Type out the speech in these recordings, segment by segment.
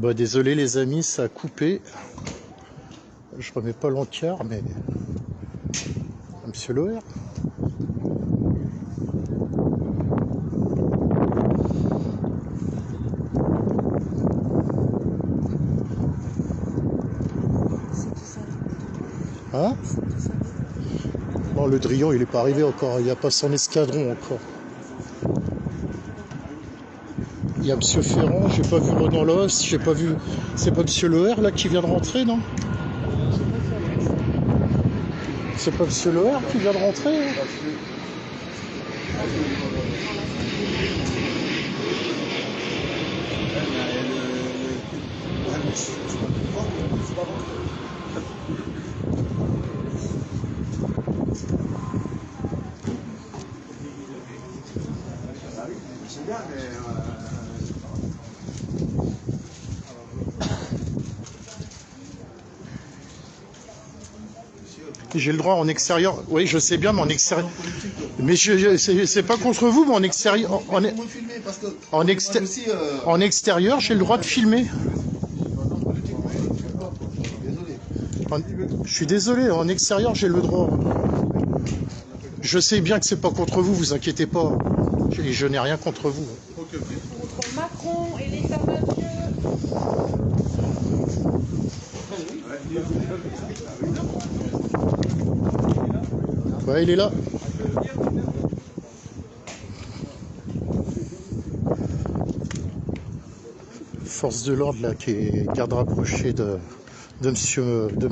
Bah, désolé les amis, ça a coupé. Je remets pas l'entière, mais... Monsieur Loer. Hein? Non, le Drian, il est pas arrivé encore. Il n'y a pas son escadron encore. Il y a Monsieur Ferrand, j'ai pas vu Renan Loos, j'ai pas vu... C'est pas Monsieur Loer là qui vient de rentrer, non? C'est pas Monsieur Loer qui vient de rentrer, hein? J'ai le droit en extérieur. Oui, je sais bien, mais en extérieur. Mais c'est pas contre vous, mais en extérieur. En extérieur, j'ai le droit de filmer. Je suis désolé, en extérieur, j'ai le droit. Je sais bien que c'est pas contre vous, vous inquiétez pas. Je n'ai rien contre vous. Contre Macron et l'état-major. Ouais, il est là. Force de l'ordre là qui est garde rapprochée de monsieur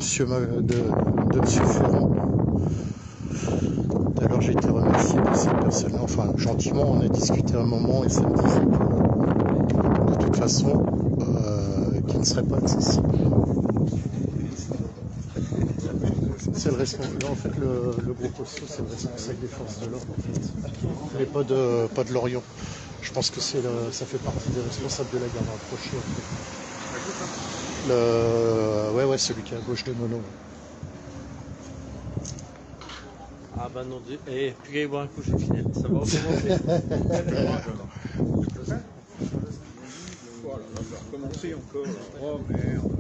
Ferrand. Alors j'ai été remercié de cette personne-là. Enfin, gentiment, on a discuté un moment et ça me disait que de toute façon, qu'il ne serait pas accessible. C'est le responsable. En fait, le gros costaud, c'est le responsable des forces de l'ordre, en fait. Mais pas de Lorient. Je pense que ça fait partie des responsables de la garde rapprochée, en fait. Ouais, celui qui est à gauche de Nono. Ah bah non, et puis allez boire un coup, j'ai fini. Ça va recommencer. Voilà, ça va recommencer encore. Oh merde.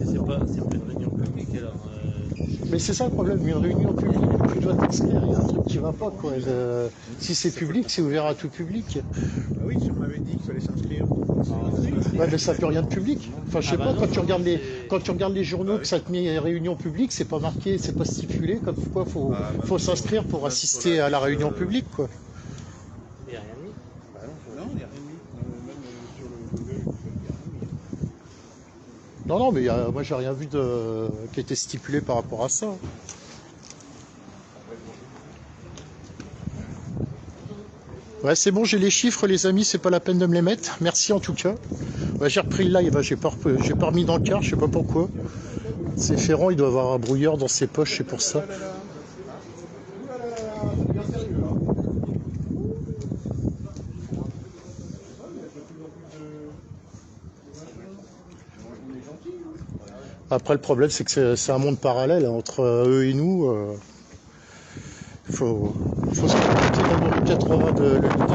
C'est pas une réunion publique alors. Mais c'est ça le problème, une réunion publique, tu dois t'inscrire, il y a un truc qui va pas, quoi. Si c'est public, c'est ouvert à tout public. Ah oui, tu m'avais dit qu'il fallait s'inscrire. Ouais, mais ça fait rien de public. Enfin, je sais pas, quand tu regardes les journaux, que ça te met réunion publique, c'est pas marqué, c'est pas stipulé, comme quoi faut s'inscrire pour assister à la réunion publique, quoi. Il n'y a rien mis. Non, il n'y a rien mis. Même sur le Google, il n'y a rien mis. Non, mais moi j'ai rien vu qui était stipulé par rapport à ça. Ouais, c'est bon, j'ai les chiffres, les amis, c'est pas la peine de me les mettre. Merci en tout cas. Ouais, j'ai repris le live, j'ai pas remis dans le car, je sais pas pourquoi. C'est Ferrand, il doit avoir un brouilleur dans ses poches, c'est pour ça. Après, le problème, c'est que c'est un monde parallèle, hein, entre eux et nous. Faut se contenter dans le 80 de l'unité.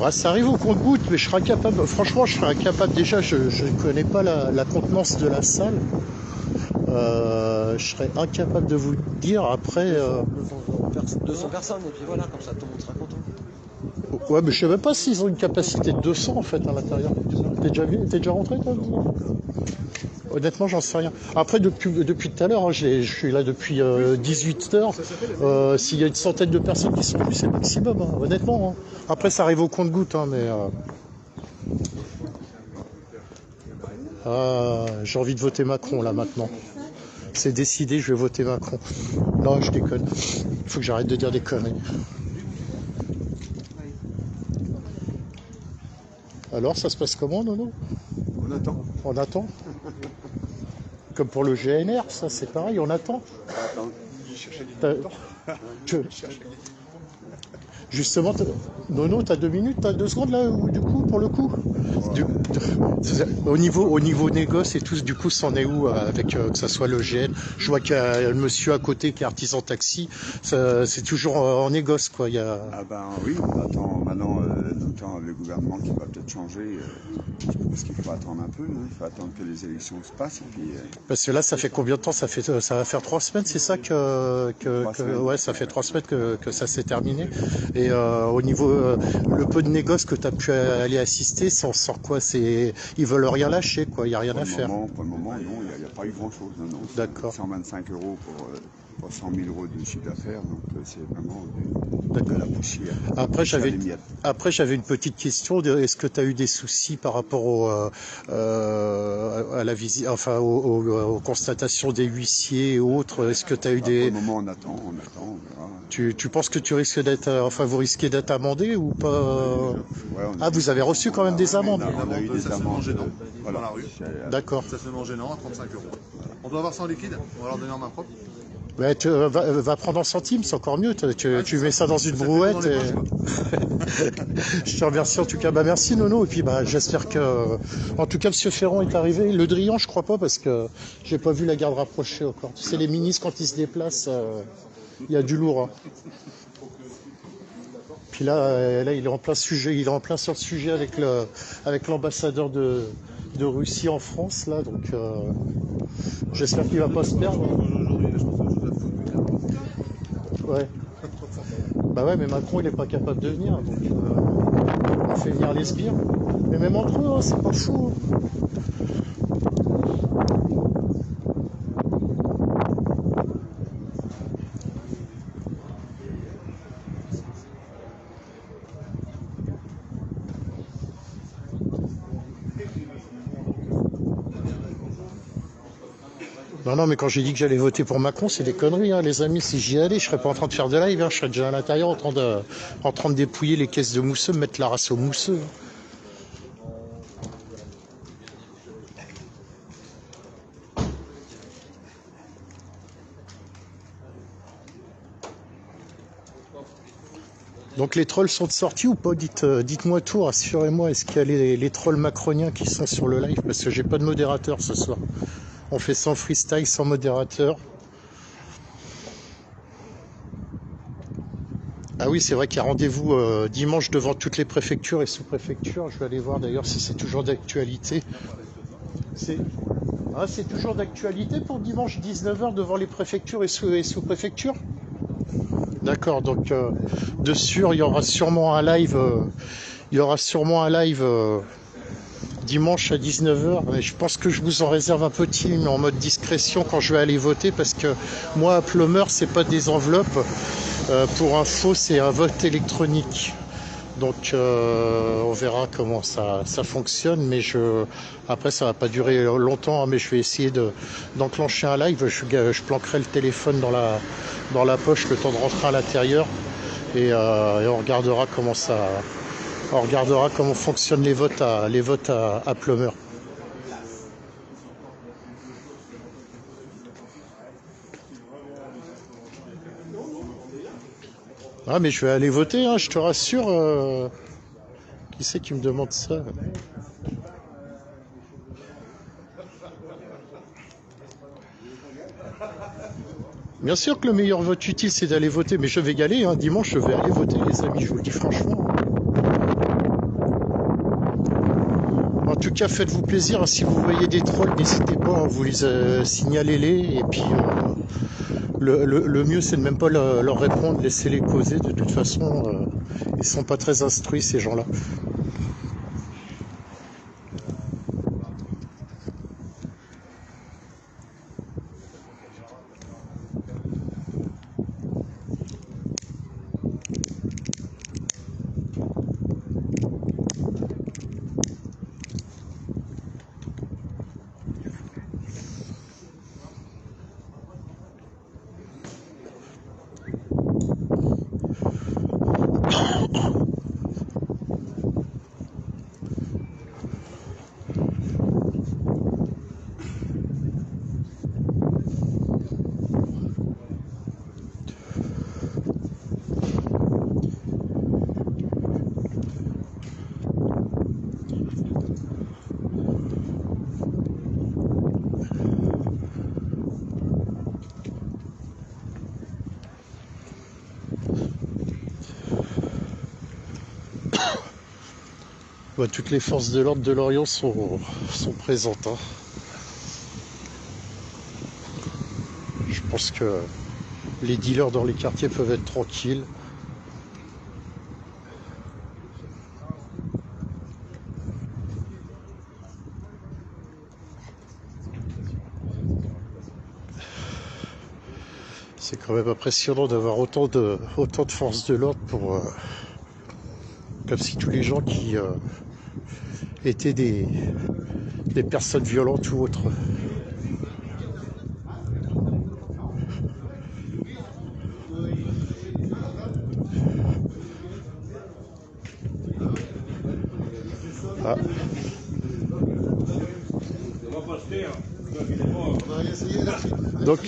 Ouais, ça arrive au compte-gouttes, mais je serais incapable, franchement, je serais incapable, déjà, je ne connais pas la contenance de la salle. Je serais incapable de vous dire après... 200 personnes, et puis voilà, comme ça tout le monde sera content. Ouais, mais je sais même pas s'ils ont une capacité de 200 en fait à l'intérieur. T'es déjà rentré toi? Honnêtement, j'en sais rien. Après, depuis tout à l'heure, hein, je suis là depuis 18h. S'il y a une centaine de personnes qui sont venues, c'est le maximum, hein, honnêtement. Hein. Après, ça arrive au compte-gouttes, hein, mais... j'ai envie de voter Macron, là, maintenant. C'est décidé, je vais voter Macron. Non, je déconne. Il faut que j'arrête de dire des conneries. Alors, ça se passe comment, Nono? On attend. On attend. Comme pour le GNR, ça c'est pareil, on attend. cherchais du T'as- temps. tu- Justement, Nono, t'as 2 minutes, t'as 2 secondes là, du coup, pour le coup du- au niveau négoce et tout, du coup, c'en est où avec que ça soit le GN? Je vois qu'il y a le monsieur à côté qui est artisan taxi, c'est toujours en négoce, quoi. Il y a... Ah ben oui, on attend maintenant le gouvernement qui va peut-être changer, parce qu'il faut attendre un peu, hein, il faut attendre que les élections se passent. Et puis, Parce que là, ça fait combien de temps? Ça va faire 3 semaines, c'est ça ouais, ça fait 3 semaines que ça s'est terminé. Et au niveau, le peu de négoce que tu as pu aller assister, ça en sort quoi? Ils veulent rien lâcher, quoi. Il n'y a rien à faire. pour le moment, non, il n'y a pas eu grand-chose. Non, non. D'accord. 125 € pour 100 000 € de chiffre d'affaires, donc c'est vraiment de la poussière. Après, Les miettes. j'avais une petite question. Est-ce que tu as eu des soucis par rapport à la visite, enfin, aux constatations des huissiers et autres? Est-ce que tu as eu des... Pour le moment, on attend, on verra. Tu penses que tu risques d'être, vous risquez d'être amendé ou pas? Ouais, Ah, vous avez reçu quand même des amendes? On a eu des amendes gênant voilà. dans la rue. D'accord. Stationnement gênant à 35 €. On doit avoir ça en liquide, on va leur donner en main propre. Ouais, va prendre en centimes, c'est encore mieux. Tu mets ça dans une brouette. Dans les poches, quoi. Je te remercie en tout cas. Bah, merci Nono. Et puis j'espère que, en tout cas, Monsieur Ferrand est arrivé. Le Drian, je crois pas parce que j'ai pas vu la garde rapprochée encore. Tu sais, les ministres quand ils se déplacent, il y a du lourd. Hein. Puis là, il est en plein sujet. Il est en plein sur le sujet avec l'ambassadeur de Russie en France là. Donc j'espère qu'il va pas se perdre. Aujourd'hui, je pense que je vais foutre. Ouais. Bah ouais, mais Macron il est pas capable de venir, donc on fait venir les sbires. Mais même entre eux, hein, c'est pas fou. Non, mais quand j'ai dit que j'allais voter pour Macron, c'est des conneries, hein, les amis. Si j'y allais, je serais pas en train de faire de live, hein, je serais déjà à l'intérieur en train de dépouiller les caisses de mousseux, mettre la race aux mousseux. Donc les trolls sont sortis ou pas? Dites-moi tout, rassurez-moi. Est-ce qu'il y a les trolls macroniens qui sont sur le live? Parce que j'ai pas de modérateur ce soir. On fait sans freestyle, sans modérateur. Ah oui, c'est vrai qu'il y a rendez-vous dimanche devant toutes les préfectures et sous-préfectures. Je vais aller voir d'ailleurs si c'est toujours d'actualité. C'est toujours d'actualité pour dimanche 19h devant les préfectures et sous-préfectures? D'accord, donc de sûr, il y aura sûrement un live. Dimanche à 19h, mais je pense que je vous en réserve un petit, mais en mode discrétion quand je vais aller voter, parce que moi, à Plumeur, c'est pas des enveloppes. Pour info, c'est un vote électronique. Donc, on verra comment ça fonctionne, mais après, ça va pas durer longtemps, mais je vais essayer d'enclencher un live. Je planquerai le téléphone dans la poche le temps de rentrer à l'intérieur, et on regardera comment ça. On regardera comment fonctionnent les votes à Plumeur. Ah mais je vais aller voter, hein, je te rassure. Qui c'est qui me demande ça? Bien sûr que le meilleur vote utile c'est d'aller voter, mais je vais y aller, hein. Dimanche je vais aller voter les amis, je vous le dis franchement. En tout cas, faites-vous plaisir. Si vous voyez des trolls, n'hésitez pas, vous les signalez-les. Et puis, le mieux, c'est de même pas leur répondre, laissez-les causer. De toute façon, ils sont pas très instruits, ces gens-là. Bah, toutes les forces de l'ordre de Lorient sont présentes, hein. Je pense que les dealers dans les quartiers peuvent être tranquilles. C'est quand même impressionnant d'avoir autant de forces de l'ordre pour comme si tous les gens qui étaient des personnes violentes ou autres. Ah. Donc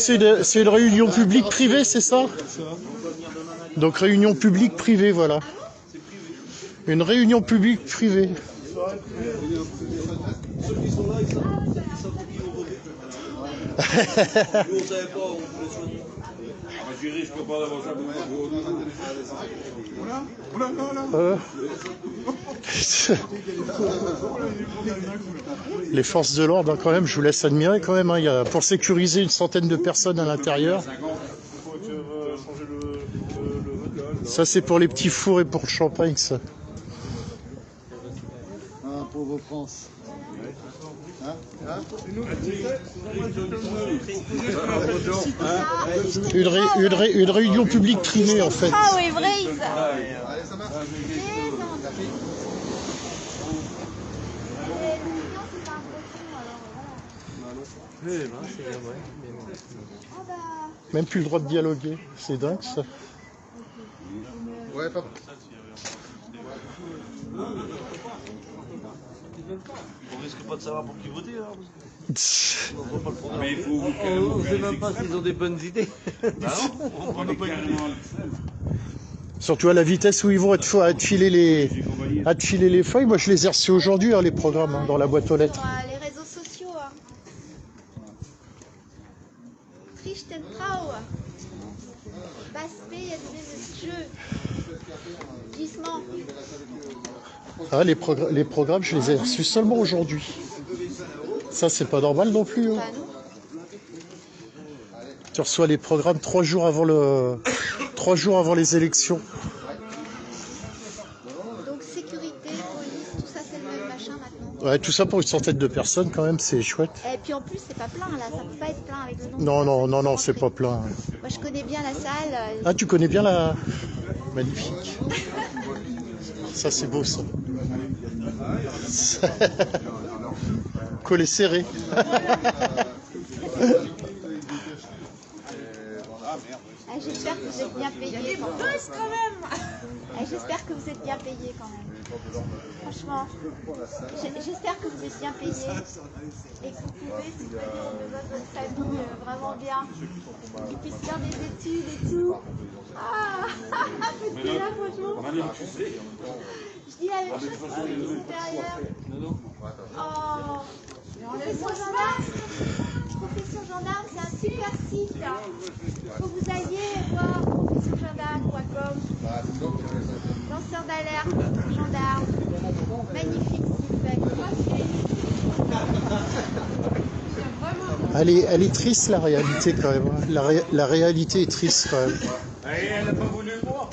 c'est une réunion publique privée, c'est ça? Donc réunion publique privée, voilà. Une réunion publique privée. Ceux qui sont là, ils savent qui vont voter. Nous, on ne savait pas, on voulait choisir. Je risque pas d'avoir ça pour Les forces de l'ordre, hein, quand même, je vous laisse admirer quand même. Hein, il y a, pour sécuriser une centaine de personnes à l'intérieur. Ça, c'est pour les petits fours et pour le champagne, ça. Ah, pauvre France. Une réunion publique privée, en fait. Ah oui, vrai, ça. Allez, ça marche. Même plus le droit de dialoguer. C'est dingue, ça. Ouais, papa. On risque pas de savoir pour qui voter, hein. Mais il faut On ne sait même pas s'ils ont des bonnes idées. on n'a pas Surtout à la vitesse où ils vont à te filer les feuilles. Moi, je les ai reçus aujourd'hui, hein, les programmes, hein, dans la boîte aux lettres. Sur les réseaux sociaux. Hein. Trichtentrau. Baspe, Jeu. Glissement. Ah, les programmes, je les ai reçus seulement aujourd'hui. Ça, c'est pas normal non plus. Hein. Bah non. Tu reçois les programmes 3 jours avant les élections. Donc sécurité, police, tout ça c'est le même machin maintenant. Ouais, tout ça pour une centaine de personnes quand même, c'est chouette. Et puis en plus c'est pas plein là, ça peut pas être plein avec le nombre. Non, c'est pas plein. Moi je connais bien la salle. Ah, tu connais bien la... Magnifique. Ça, c'est beau, ça. Collé serré. Ah, j'espère que vous êtes bien payés. Quand même. Ah, j'espère que vous êtes bien payés quand même. Franchement, j'espère que vous êtes bien payés et que vous pouvez subvenir aux besoins de votre famille vraiment bien. Qu'ils puissent faire des études et tout. Ah, parce que là, franchement, je dis la même chose pour les supérieurs. Oh, profession gendarme, c'est un super site. Il faut que vous alliez voir professiongendarme.com. Lanceur d'alerte, gendarme. Magnifique site. Elle est triste, la réalité, quand même. La réalité est triste, quand même.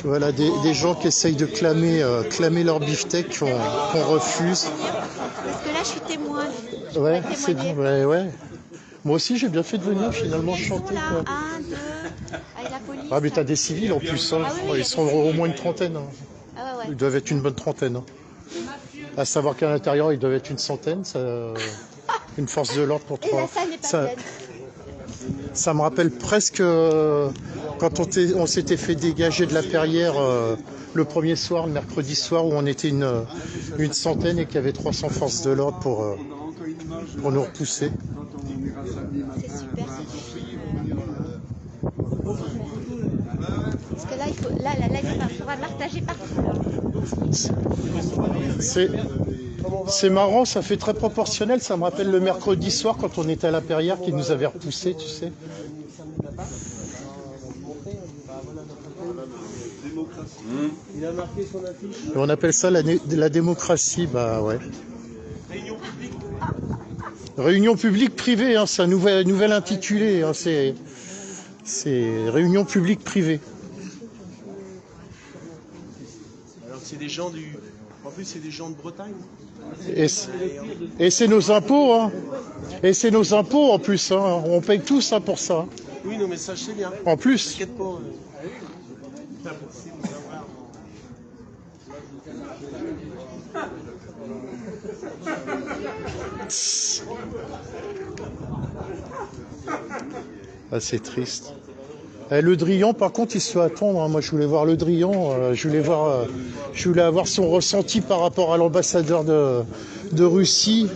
Voilà, des gens qui essayent de clamer leur beefsteak, qu'on refuse. Parce que là, je suis témoin. Ouais, c'est bon, ouais. Moi aussi, j'ai bien fait de venir, finalement, chanter. Là, Quoi. 1, 2, avec la police. Ah, mais t'as des civils, en plus. Hein. Ah oui, Ils sont au moins une trentaine. Hein. Ah ouais. Ils doivent être une bonne trentaine. Hein. À savoir qu'à l'intérieur, ils doivent être une centaine. Une force de l'ordre pour Et trois. la salle n'est pas pleine. Ça me rappelle presque quand on s'était fait dégager de la Perrière le premier soir, le mercredi soir, où on était une centaine et qu'il y avait 300 forces de l'ordre pour nous repousser. C'est super, c'est du film. Parce que là, il faudra le partager partout. C'est marrant, ça fait très proportionnel. Ça me rappelle le mercredi soir quand on était à la Perrière qui nous avait repoussés, tu sais. Il a marqué son affiche. Et on appelle ça la démocratie, bah ouais. Réunion publique. Réunion publique privée, hein, c'est un nouvel intitulé, hein, c'est réunion publique privée. Alors c'est des gens du... En plus c'est des gens de Bretagne. Et c'est nos impôts, hein. Et c'est nos impôts en plus, hein. On paye tout ça pour ça. Oui, non mais ça je sais bien. En plus. T'inquiète pas. Ah, c'est triste. Le Drian, par contre, il se fait attendre. Hein. Moi, je voulais voir le Drian. Je voulais avoir son ressenti par rapport à l'ambassadeur de Russie.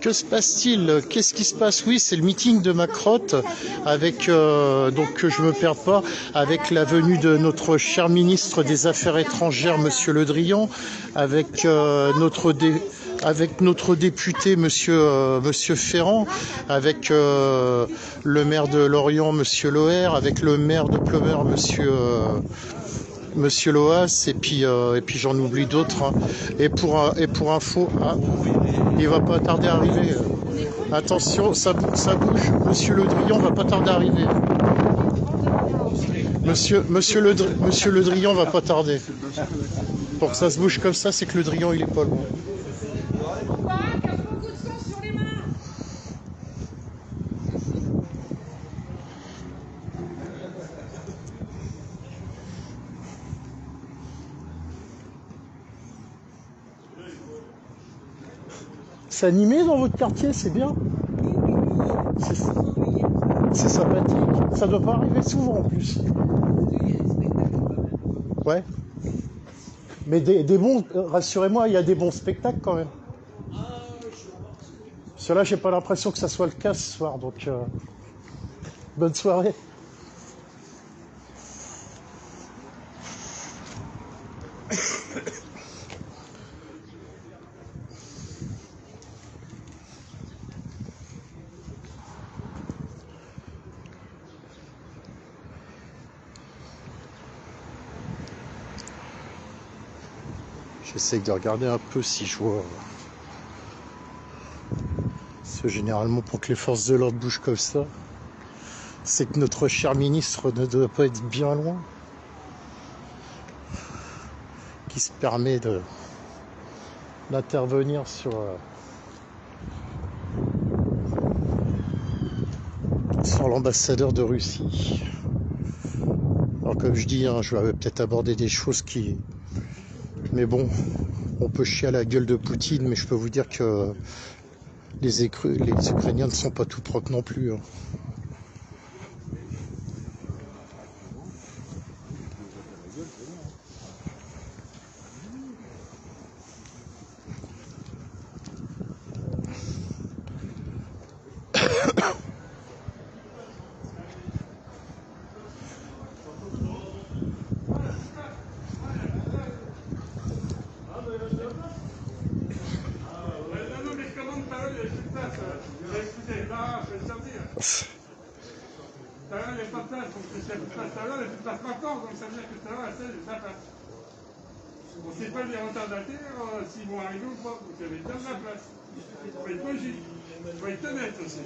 Que se passe-t-il? Qu'est-ce qui se passe? Oui, c'est le meeting de Macrotte avec, donc que je me perde pas, avec la venue de notre cher ministre des Affaires étrangères, Monsieur Le Drian, avec notre député, Monsieur Ferrand, avec le maire de Lorient, Monsieur Loher, avec le maire de Pleumeur, Monsieur Loas, et puis j'en oublie d'autres. Hein. Et pour info, ah, il va pas tarder à arriver. Attention, ça bouge. Monsieur Le Drian va pas tarder à arriver. Monsieur Le Drian va pas tarder. Pour que ça se bouge comme ça, c'est que Le Drian il est pas loin. C'est animé dans votre quartier, c'est bien. C'est sympathique. Ça doit pas arriver souvent en plus. Ouais. Mais des bons, rassurez-moi, il y a des bons spectacles quand même. Parce que là, j'ai pas l'impression que ça soit le cas ce soir, donc bonne soirée. J'essaie de regarder un peu si je vois. Parce que généralement, pour que les forces de l'ordre bougent comme ça, c'est que notre cher ministre ne doit pas être bien loin. Qui se permet d'intervenir sur l'ambassadeur de Russie. Alors comme je dis, hein, je vais peut-être aborder des choses qui... Mais bon, on peut chier à la gueule de Poutine, mais je peux vous dire que les Ukrainiens ne sont pas tout propres non plus. Hein. On ne sait pas les retardataires s'ils vont arriver ou pas. Vous avez bien de la place. Il faut être logique. Il faut être honnête aussi.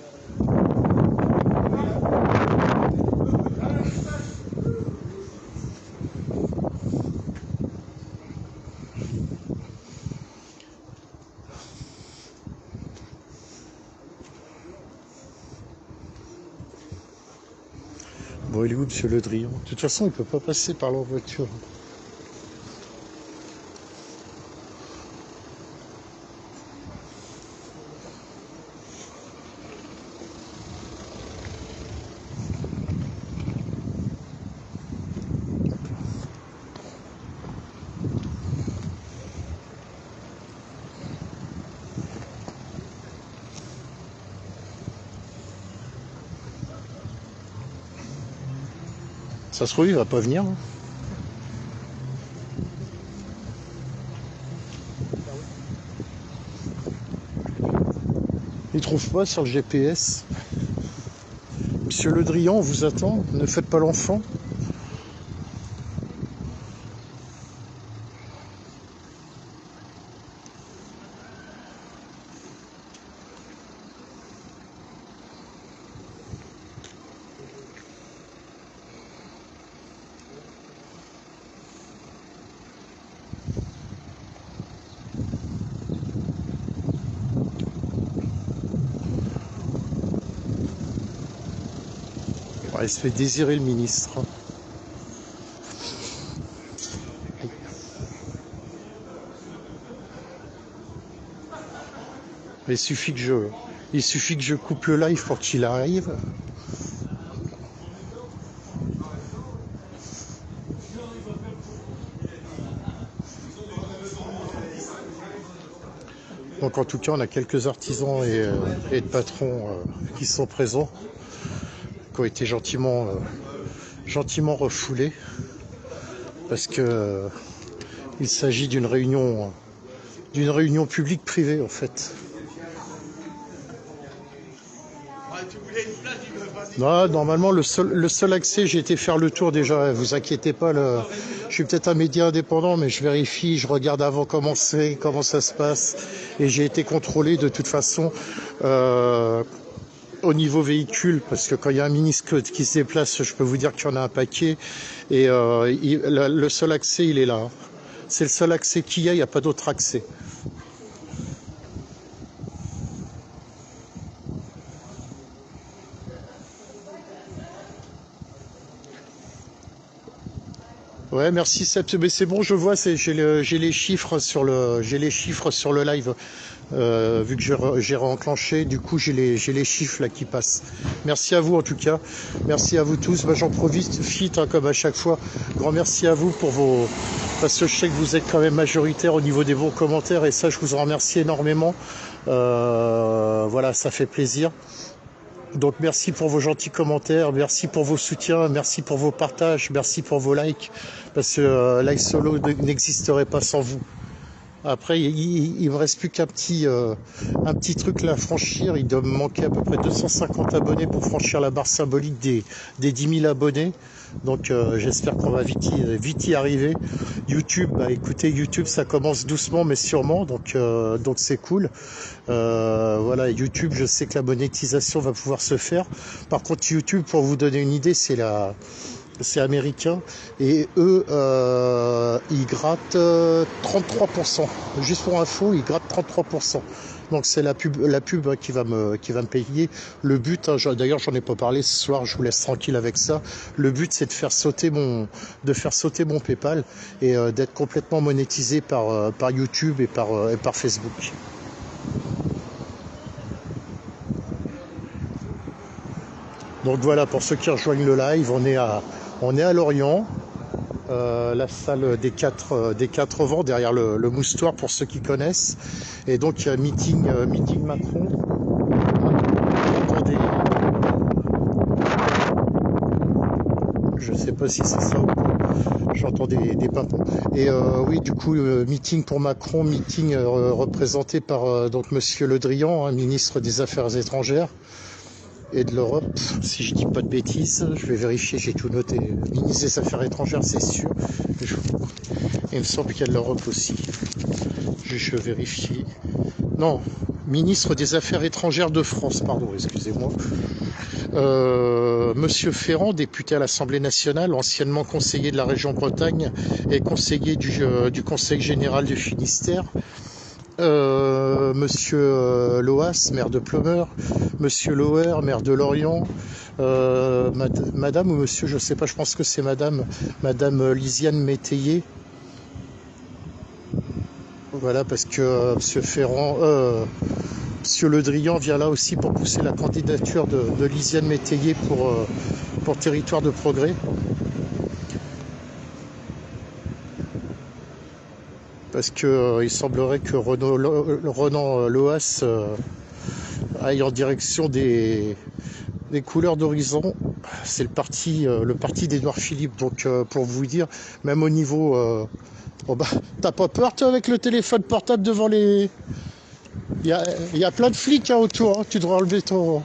Bon, il est où, Monsieur Le Drian? De toute façon, il peut pas passer par leur voiture. Ça se trouve, il va pas venir. Hein. Il trouve pas sur le GPS. Monsieur Le Drian, on vous attend. Ne faites pas l'enfant. Ouais, il se fait désirer le ministre. Il suffit que je coupe le live pour qu'il arrive. Donc en tout cas, on a quelques artisans et de patrons qui sont présents, qui ont été gentiment refoulés, parce que il s'agit d'une réunion publique-privée en fait. Non, normalement le seul accès, j'ai été faire le tour déjà, vous inquiétez pas, je suis peut-être un média indépendant, mais je vérifie, je regarde avant comment ça se passe, et j'ai été contrôlé de toute façon au niveau véhicule, parce que quand il y a un ministre qui se déplace, je peux vous dire qu'il y en a un paquet, et le seul accès, il est là. C'est le seul accès qu'il y a, il n'y a pas d'autre accès. Ouais, merci Seb, mais c'est bon, je vois, j'ai les chiffres sur le live, vu que j'ai réenclenché, du coup j'ai les chiffres là qui passent. Merci à vous en tout cas, merci à vous tous. Bah, j'en profite comme à chaque fois. Grand merci à vous parce que je sais que vous êtes quand même majoritaire au niveau des bons commentaires, et ça je vous en remercie énormément. Voilà, ça fait plaisir. Donc merci pour vos gentils commentaires, merci pour vos soutiens, merci pour vos partages, merci pour vos likes, parce que Live Solo n'existerait pas sans vous. Après, il me reste plus qu'un petit truc là à franchir. Il doit me manquer à peu près 250 abonnés pour franchir la barre symbolique des 10 000 abonnés. Donc j'espère qu'on va vite y arriver. YouTube, bah écoutez, YouTube ça commence doucement mais sûrement, donc c'est cool. Voilà, YouTube, je sais que la monétisation va pouvoir se faire. Par contre, YouTube, pour vous donner une idée, c'est américain, et eux ils grattent 33%. Juste pour info, ils grattent 33%. Donc c'est la pub qui va me payer. Le but, d'ailleurs j'en ai pas parlé ce soir, je vous laisse tranquille avec ça. Le but c'est de faire sauter mon PayPal et d'être complètement monétisé par YouTube et par Facebook. Donc voilà, pour ceux qui rejoignent le live, on est à Lorient, la salle des quatre vents, derrière le moustoir pour ceux qui connaissent. Et donc il y a meeting Macron. Attendez, je sais pas si c'est ça ou pas. J'entends des papons. Et oui, du coup, meeting pour Macron, meeting représenté par donc Monsieur Le Drian, ministre des Affaires étrangères et de l'Europe, si je dis pas de bêtises, je vais vérifier, j'ai tout noté. Ministre des Affaires étrangères, c'est sûr. Il me semble qu'il y a de l'Europe aussi. Je vérifie. Non, ministre des Affaires étrangères de France, pardon, excusez-moi. Monsieur Ferrand, député à l'Assemblée nationale, anciennement conseiller de la région Bretagne et conseiller du Conseil général du Finistère. Monsieur Loas, maire de Pleumeur, Monsieur Loher, maire de Lorient, Madame ou Monsieur, je sais pas, je pense que c'est Madame Lisiane Métayer. Voilà, parce que Monsieur Ferrand, Monsieur Le Drian vient là aussi pour pousser la candidature de Lisiane Métayer pour Territoire de Progrès. Parce que il semblerait que Ronan Loas aille en direction des couleurs d'horizon. C'est le parti d'Édouard Philippe. Donc pour vous dire, même au niveau... oh bah, t'as pas peur toi avec le téléphone portable devant les... Il y a plein de flics hein, autour, hein. Tu devrais enlever ton...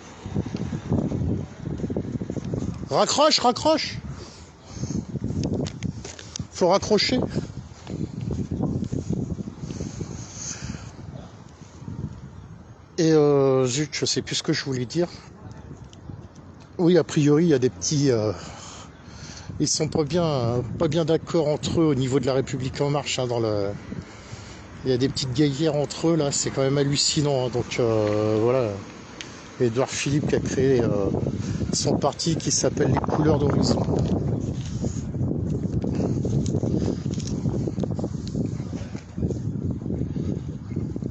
Raccroche, raccroche. Faut raccrocher. Et zut, je sais plus ce que je voulais dire. Oui, a priori, il y a des petits... ils sont pas bien d'accord entre eux au niveau de la République En Marche. Hein, il y a des petites guéguerres entre eux, là, c'est quand même hallucinant. Hein, donc voilà, Édouard Philippe qui a créé son parti qui s'appelle Les Couleurs d'Horizon.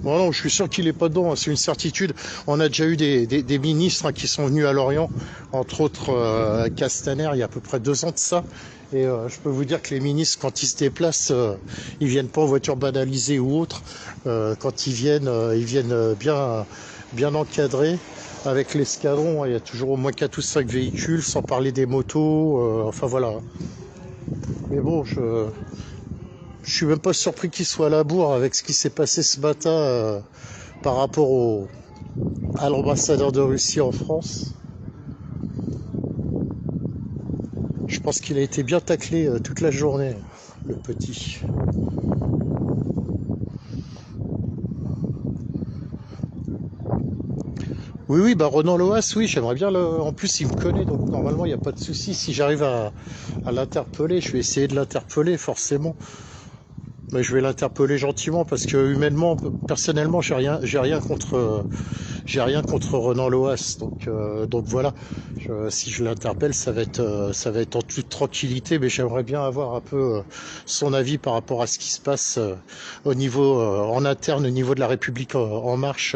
Bon, non, je suis sûr qu'il n'est pas dedans, hein, c'est une certitude. On a déjà eu des ministres hein, qui sont venus à Lorient, entre autres Castaner, il y a à peu près 2 ans de ça. Et je peux vous dire que les ministres, quand ils se déplacent, ils viennent pas en voiture banalisée ou autre. Quand ils viennent bien encadrés. Avec l'escadron, il y a toujours au moins 4 ou 5 véhicules, sans parler des motos. Enfin voilà. Mais bon, je suis même pas surpris qu'il soit à la bourre avec ce qui s'est passé ce matin par rapport à l'ambassadeur de Russie en France. Je pense qu'il a été bien taclé toute la journée, le petit. Oui, bah Ronan Loas, oui, j'aimerais bien le... En plus, il me connaît, donc normalement, il n'y a pas de souci. Si j'arrive à l'interpeller, je vais essayer de l'interpeller, forcément. Mais je vais l'interpeller gentiment, parce que humainement, personnellement, j'ai rien contre Ronan Loas. Donc voilà. Si je l'interpelle, ça va être en toute tranquillité, mais j'aimerais bien avoir un peu son avis par rapport à ce qui se passe au niveau en interne, au niveau de la République En Marche,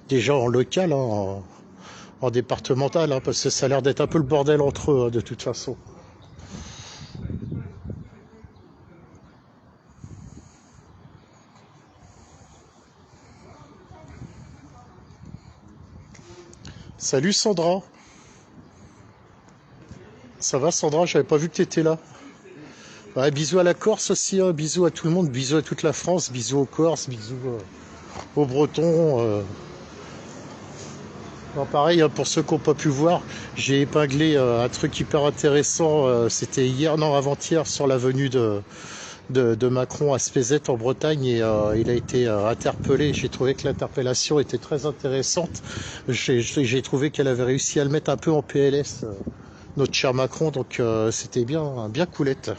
déjà en local, hein, en départemental, hein, parce que ça a l'air d'être un peu le bordel entre eux, hein, de toute façon. Salut Sandra. Ça va Sandra, j'avais pas vu que tu étais là. Ouais, bisous à la Corse aussi, hein, bisous à tout le monde, bisous à toute la France, bisous aux Corses, bisous aux Bretons. Non, pareil, hein, pour ceux qui n'ont pas pu voir, j'ai épinglé un truc hyper intéressant, c'était hier, non avant-hier, sur la venue de Macron à Spézet en Bretagne, et il a été interpellé. J'ai trouvé que l'interpellation était très intéressante. J'ai trouvé qu'elle avait réussi à le mettre un peu en PLS, notre cher Macron, donc c'était bien coolette.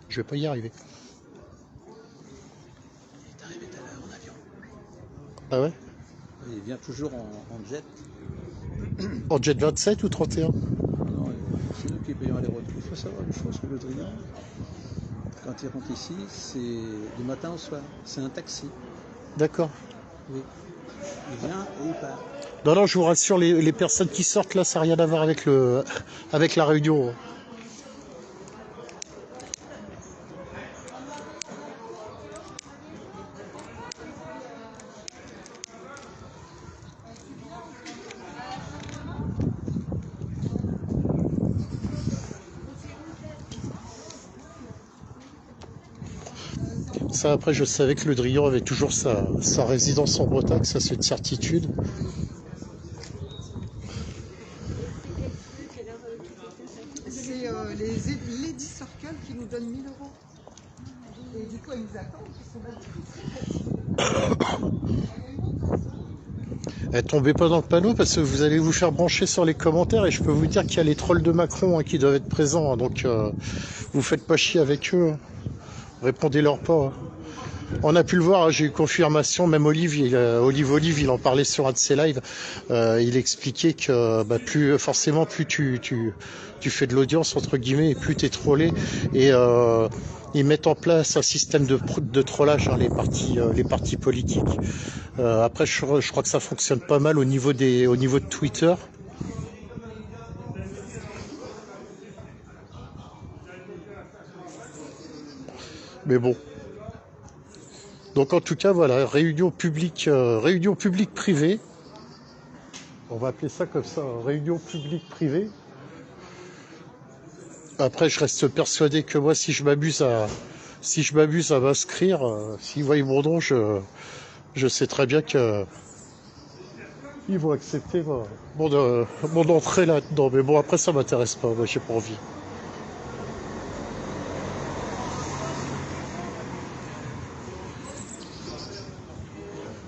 Je vais pas y arriver. Il est arrivé tout à l'heure en avion. Ah ouais? Il vient toujours en jet. En jet 27 ou 31? Non, c'est nous qui payons les retours. Il faut savoir une chose, que le Drian, quand il rentre ici, c'est du matin au soir. C'est un taxi. D'accord. Oui. Il vient et il part. Non, je vous rassure, les personnes qui sortent là, ça n'a rien à voir avec la réunion. Ça, après, je savais que Le Drian avait toujours sa résidence en Bretagne, ça c'est une certitude. C'est les Lady Circle qui nous donnent 1000 euros. Et du coup, ils nous attendent. Tombez pas dans le panneau parce que vous allez vous faire brancher sur les commentaires, et je peux vous dire qu'il y a les trolls de Macron hein, qui doivent être présents. Hein, donc, vous faites pas chier avec eux. Hein. Répondez-leur pas. Hein. On a pu le voir, hein, j'ai eu confirmation, même Olive, il en parlait sur un de ses lives, il expliquait que plus tu fais de l'audience entre guillemets, et plus t'es trollé, et ils mettent en place un système de trollage, hein, les partis politiques. Après je crois que ça fonctionne pas mal au niveau de Twitter. Mais bon. Donc en tout cas voilà, réunion publique privée. On va appeler ça comme ça, réunion publique privée. Après, je reste persuadé que moi, si je m'abuse à m'inscrire, s'ils voient mon nom, je sais très bien que ils vont accepter mon entrée là-dedans. Mais bon, après, ça m'intéresse pas. Moi, j'ai pas envie.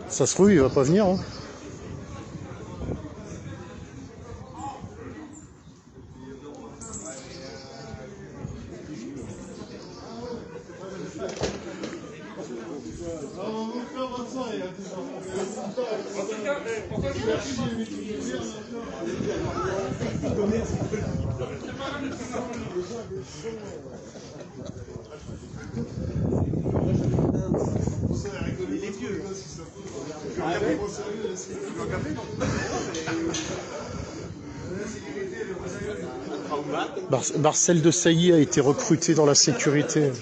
Ça se trouve, il va pas venir. Hein. Marcel de Sailly a été recruté dans la sécurité.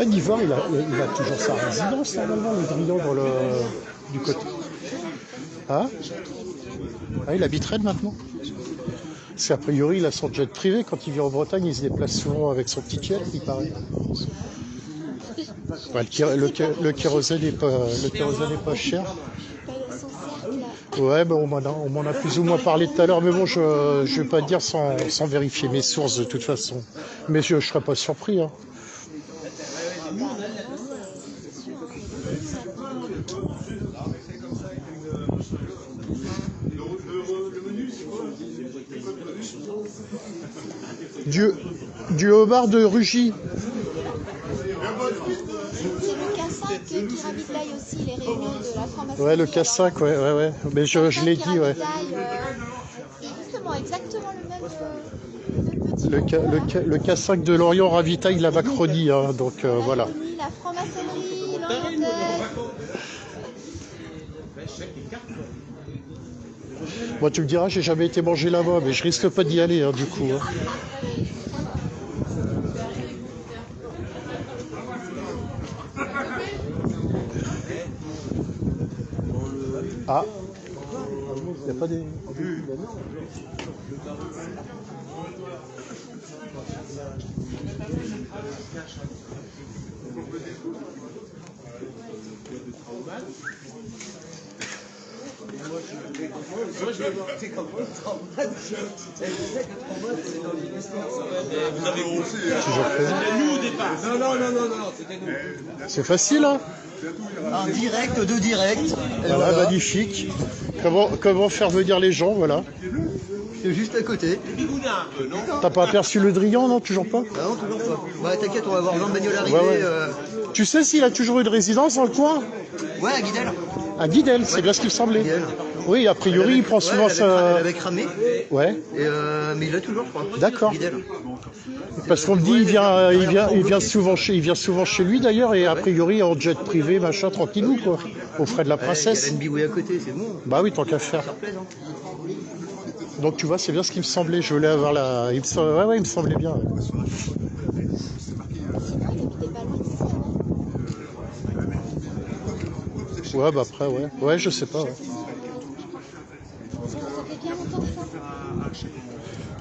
Nivard, il a toujours sa résidence normalement, le Drian du côté. Hein? Ah, il habite Rennes maintenant. Parce qu'a priori, il a son jet privé. Quand il vient en Bretagne, il se déplace souvent avec son petit jet, il paraît. Ouais, le kérosène est pas cher. Ouais, ben on m'en a plus ou moins parlé tout à l'heure, mais bon, je vais pas te dire sans vérifier mes sources de toute façon. Mais je serais pas surpris. Hein. Du homard de Rugy. C'est le K5 qui ravitaille aussi les réunions de la franc-maçonnerie. Ouais, le K5, ouais. Mais je l'ai dit, ouais. Justement, exactement le même petit. Le K5 de Lorient ravitaille la Macronie, hein, donc voilà. La franc-maçonnerie, l'orientaire. Moi, tu me diras, j'ai jamais été manger là-bas, mais je risque pas d'y aller, hein, du coup. Hein. Ah, il n'y a pas des... Vous avez toujours présent. nous au départ. Non, c'était nous. C'est facile, hein? En direct de direct. Voilà, magnifique. Comment faire venir les gens, voilà. C'est juste à côté. T'as pas aperçu le Drian, non? Toujours pas? Ah non, toujours pas. Bah t'inquiète, on va voir Jean Bagnol arriver. Ouais. Tu sais s'il a toujours eu de résidence dans le coin? Ouais, à Guidel. À Guidel, c'est bien ce qu'il me semblait. Guidel. Oui, a priori, il prend souvent Elle avait cramé. Ouais. Et mais il l'a toujours, je crois. D'accord. Guidel. Parce qu'on me dit, il vient souvent chez lui d'ailleurs, et a priori en jet privé, machin, tranquillou, quoi. Aux frais de la princesse. Il y a l'NBW à côté, c'est bon. Bah oui, tant qu'à faire. Ça plaise, hein. Donc tu vois, c'est bien ce qui me semblait. Je voulais avoir la. Il me semblait bien. Ouais, bah après, ouais. Ouais, je sais pas. Ouais.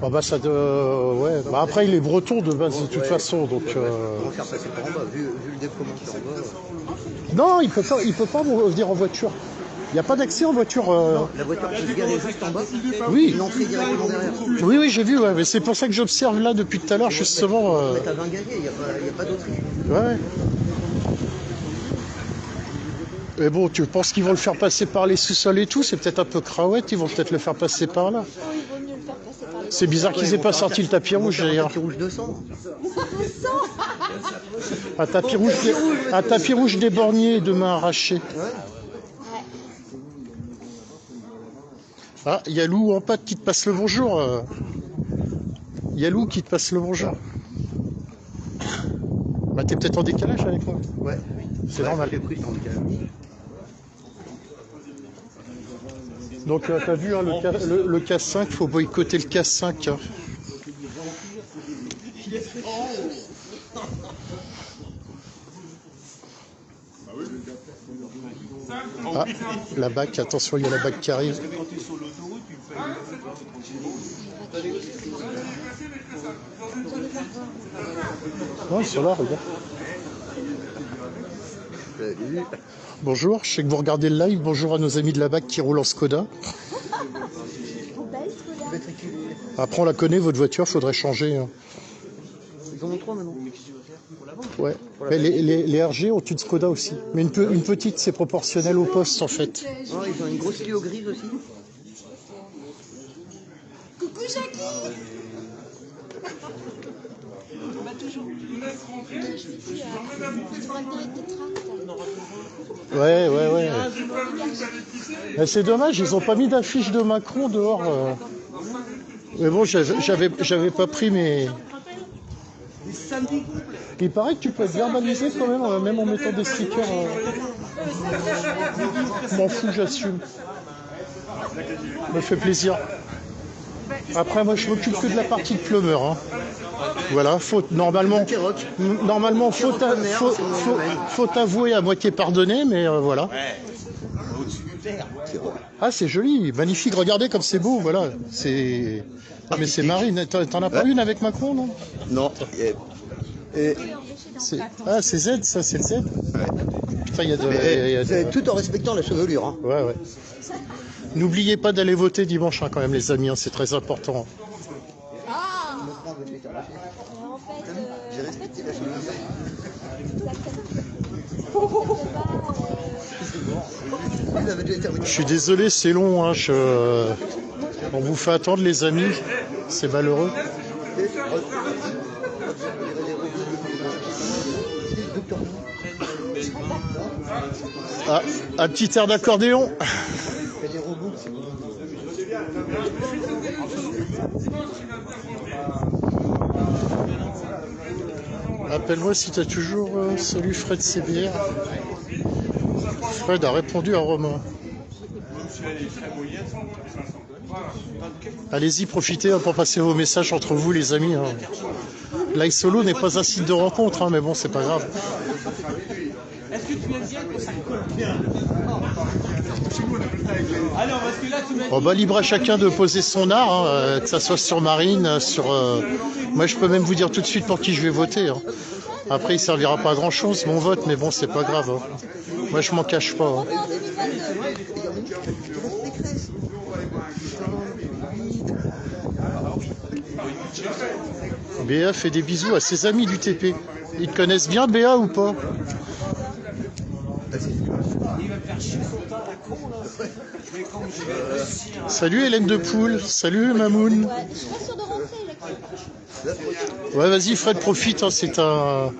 Ah bah ça ouais. Bah après, il est breton de base de toute façon, donc. On va faire passer par en bas, vu le déploiement qu'il y a en bas. Non, il peut pas venir en voiture. Il n'y a pas d'accès en voiture. Non, la voiture peut se garer juste en bas. Oui. Une entrée directement derrière. Oui, j'ai vu, ouais, mais c'est pour ça que j'observe là depuis tout à l'heure, justement. Mais t'as 20 gagnés, il n'y a pas d'autre issue. Ouais. Mais bon, tu penses qu'ils vont le faire passer par les sous-sols et tout? C'est peut-être un peu craouette, ils vont peut-être le faire passer par là. C'est bizarre qu'ils aient pas sorti le tapis rouge d'ailleurs. Un tapis rouge 200. Un tapis rouge des borniers de main arrachée. Ah, Yalou en pâte qui te passe le bonjour. Yalou qui te passe le bonjour. Bah t'es peut-être en décalage avec moi. Ouais. C'est normal. Les prix sont en décalage. Donc t'as vu hein, le K5, il faut boycotter le K5. Hein. La BAC, attention, il y a la BAC qui arrive. Quand tu es sur l'autoroute, tu payes. Non, ils sont là, regarde. Bonjour, je sais que vous regardez le live. Bonjour à nos amis de la BAC qui roulent en Skoda. Après, on la connaît, votre voiture, faudrait changer. Hein. Ils en ont 3 maintenant. Ouais. Mais les RG ont une Skoda aussi. Mais une petite, c'est proportionnel au poste, en fait. Oh, ils ont une grosse Clio grise aussi. Coucou Jackie. Ouais. C'est dommage, ils ont pas mis d'affiche de Macron dehors. Mais bon, j'avais pas pris mes... Il paraît que tu peux être verbalisé quand même en mettant des stickers. Je m'en fous, j'assume. Me fait plaisir. Après, moi, je m'occupe que de la partie de plumeur. Hein. Voilà, normalement, faute avouée à moitié pardonnée, mais voilà. Ah, c'est joli, magnifique. Regardez comme c'est beau, voilà. C'est... Ah, mais c'est Marine. T'en as pas une avec Macron, non? Non. Ah, c'est Z, ça, c'est le Z. Enfin, C'est tout en respectant la chevelure. Hein. Ouais. N'oubliez pas d'aller voter dimanche, hein, quand même, les amis. Hein, c'est très important. J'ai respecté la chevelure. Je suis désolé, c'est long. Hein, on vous fait attendre, les amis. C'est malheureux. Ah, un petit air d'accordéon. Appelle-moi si tu as toujours... salut Fred CBR. Fred a répondu à Romain. Allez-y, profitez hein, pour passer vos messages entre vous, les amis. Hein. Live Solo n'est pas un site de rencontre, hein, mais bon, c'est pas grave. Est-ce que tu aimes bien quand ça colle bien? Alors, parce que là, tu m'as Bon, libre à chacun de poser son art, hein, que ça soit sur Marine, sur... Moi, je peux même vous dire tout de suite pour qui je vais voter. Hein. Après, il servira pas à grand-chose, mon vote, mais bon, c'est pas grave. Hein. Moi, je m'en cache pas. Hein. Béa fait des bisous à ses amis du TP. Ils te connaissent bien, Béa, ou pas? Salut Hélène de Poule, salut Mamoun. Ouais, vas-y Fred, profite, hein, c'est un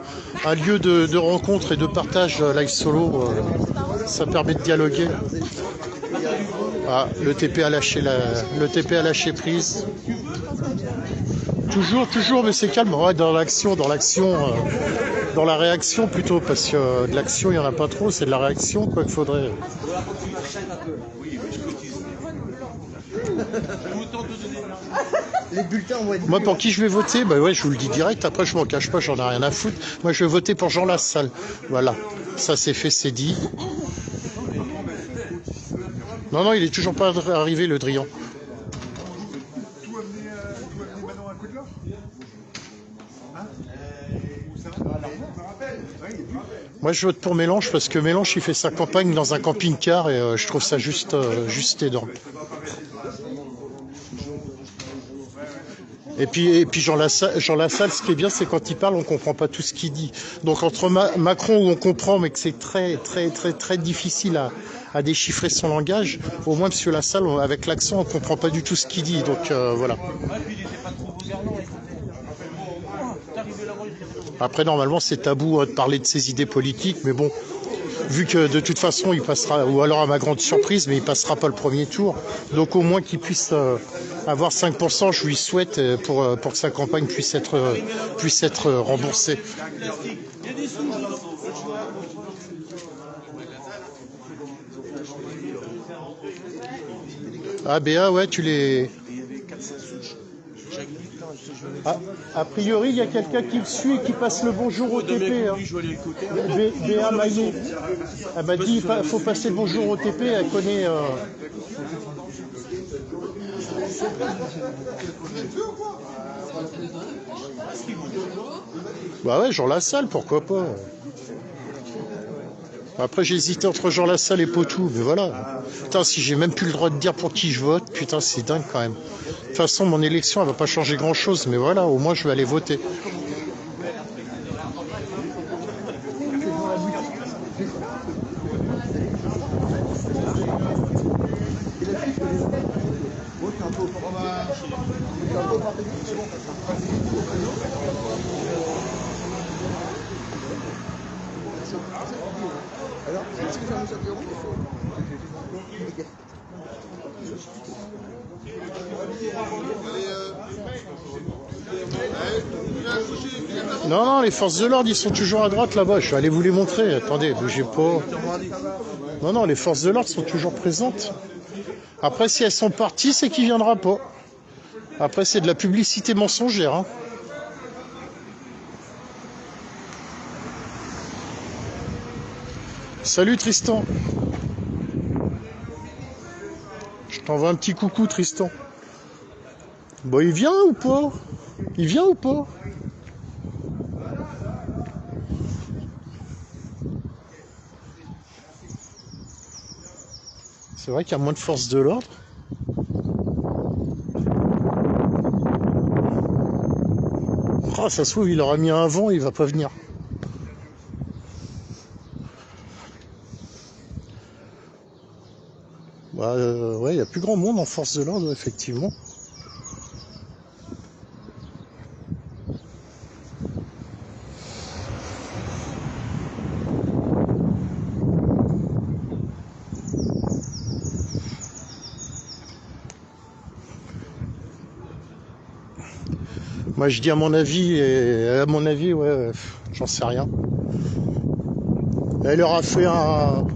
lieu de rencontre et de partage live solo. Ça permet de dialoguer. Ah, le TP a lâché prise. Toujours, mais c'est calme. Ouais, dans la réaction plutôt, parce que de l'action, il n'y en a pas trop, c'est de la réaction, quoi qu'il faudrait. Les bulletins vont être... Moi, pour qui je vais voter? Bah ouais, je vous le dis direct, après je m'en cache pas, j'en ai rien à foutre. Moi, je vais voter pour Jean Lassalle. Voilà, ça c'est fait, c'est dit. Non, il est toujours pas arrivé, le Drian. Moi, je vote pour Mélenche parce que Mélenche, il fait sa campagne dans un camping-car et je trouve ça juste énorme. Et puis Jean Lassalle, ce qui est bien, c'est quand il parle, on comprend pas tout ce qu'il dit. Donc entre Macron, où on comprend, mais que c'est très difficile à déchiffrer son langage, au moins M. Lassalle, avec l'accent, on comprend pas du tout ce qu'il dit. Donc voilà. Après, normalement, c'est tabou de parler de ses idées politiques, mais bon, vu que de toute façon, il passera, ou alors à ma grande surprise, mais il passera pas le premier tour. Donc au moins qu'il puisse avoir 5%, je lui souhaite pour que sa campagne puisse être remboursée. Ah Béa, ouais, tu les... A priori, il y a quelqu'un qui me suit et qui passe le bonjour au TP. Hein. Béa Maillet. Elle m'a dit il faut passer le bonjour au TP, elle connaît. Bah ouais, Jean Lassalle, pourquoi pas. Après, j'ai hésité entre Jean Lassalle et Poitou, mais voilà. Putain, si j'ai même plus le droit de dire pour qui je vote, putain, c'est dingue quand même. De toute façon, mon élection, elle va pas changer grand-chose, mais voilà, au moins, je vais aller voter. Alors, est-ce que ça nous interrompt? Non, non, les forces de l'ordre, ils sont toujours à droite là-bas. Je vais aller vous les montrer. Attendez, bougez pas. Non, non, les forces de l'ordre sont toujours présentes. Après, si elles sont parties, c'est qu'il viendra pas. Après, c'est de la publicité mensongère. Hein. Salut Tristan. Je t'envoie un petit coucou Tristan. Bon, il vient ou pas? Il vient ou pas? C'est vrai qu'il y a moins de force de l'ordre. Oh, ça se trouve, il aura mis un vent, il va pas venir. Bah, ouais, il n'y a plus grand monde en force de l'ordre, effectivement. Moi, je dis à mon avis, ouais, j'en sais rien. Elle leur a fait un...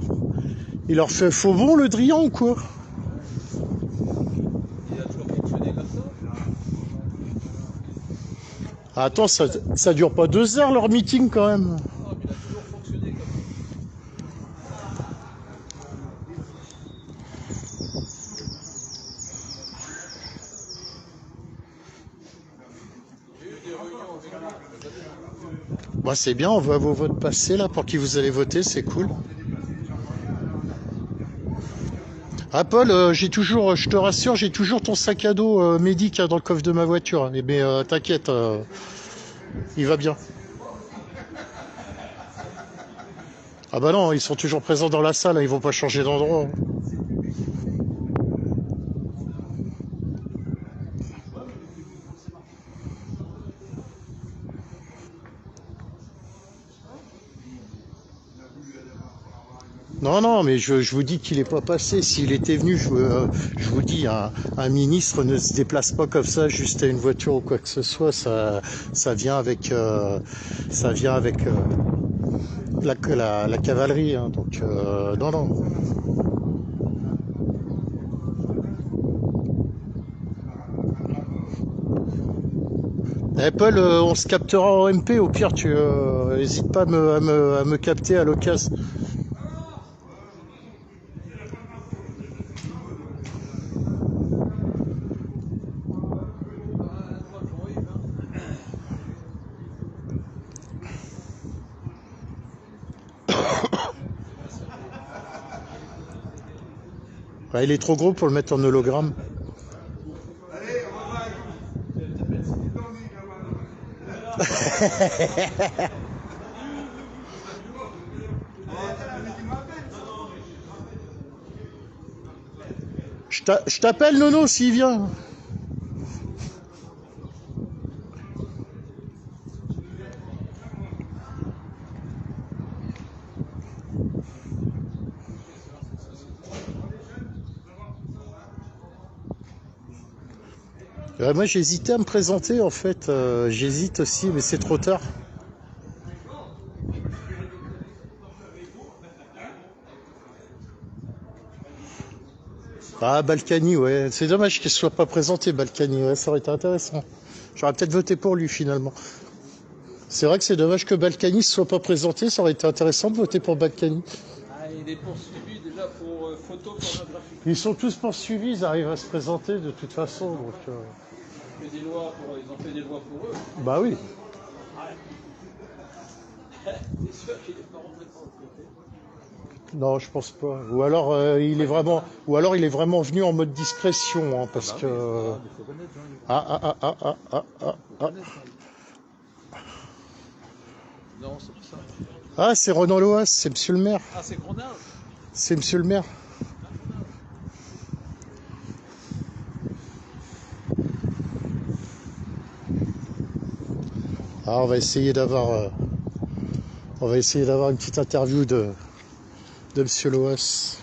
Il leur fait faux bon, le Drian, ou quoi? Il a toujours fonctionné comme ça. Attends, ça dure pas 2 heures, leur meeting, quand même. Ah, mais il a toujours fonctionné comme ça. Bah, c'est bien, on voit vos votes passer, là, pour qui vous allez voter, c'est cool. Ah Paul, j'ai toujours, je te rassure, j'ai toujours ton sac à dos Médic dans le coffre de ma voiture. Eh bien, t'inquiète, il va bien. Ah bah non, ils sont toujours présents dans la salle, hein, ils vont pas changer d'endroit. Non, non, mais je vous dis qu'il n'est pas passé. S'il était venu, je vous dis, un ministre ne se déplace pas comme ça, juste à une voiture ou quoi que ce soit. Ça vient avec, la cavalerie. Hein, donc, non, non. Eh Paul, on se captera en MP. Au pire, tu n'hésites pas à me capter à l'occasion. Ouais, il est trop gros pour le mettre en hologramme. Je t'appelle Nono s'il vient. Moi j'hésitais à me présenter en fait, j'hésite aussi mais c'est trop tard. Ah Balkany, ouais, c'est dommage qu'il ne soit pas présenté Balkany, ouais, ça aurait été intéressant. J'aurais peut-être voté pour lui finalement. C'est vrai que c'est dommage que Balkany ne soit pas présenté, ça aurait été intéressant de voter pour Balkany. Ah, il est poursuivi déjà pour photo pornographique. Ils sont tous poursuivis, ils arrivent à se présenter de toute façon. Donc, Ils ont fait des lois pour eux. Bah oui. T'es sûr qu'il est pas complètement de côté? Non, je pense pas. Ou alors il est vraiment venu en mode discrétion, hein, parce que. Non, c'est pas ça. Ah, c'est Ronan Loas, c'est monsieur le maire. Ah, c'est Grondin. C'est monsieur le maire. Ah, on va essayer d'avoir une petite interview de monsieur Loas.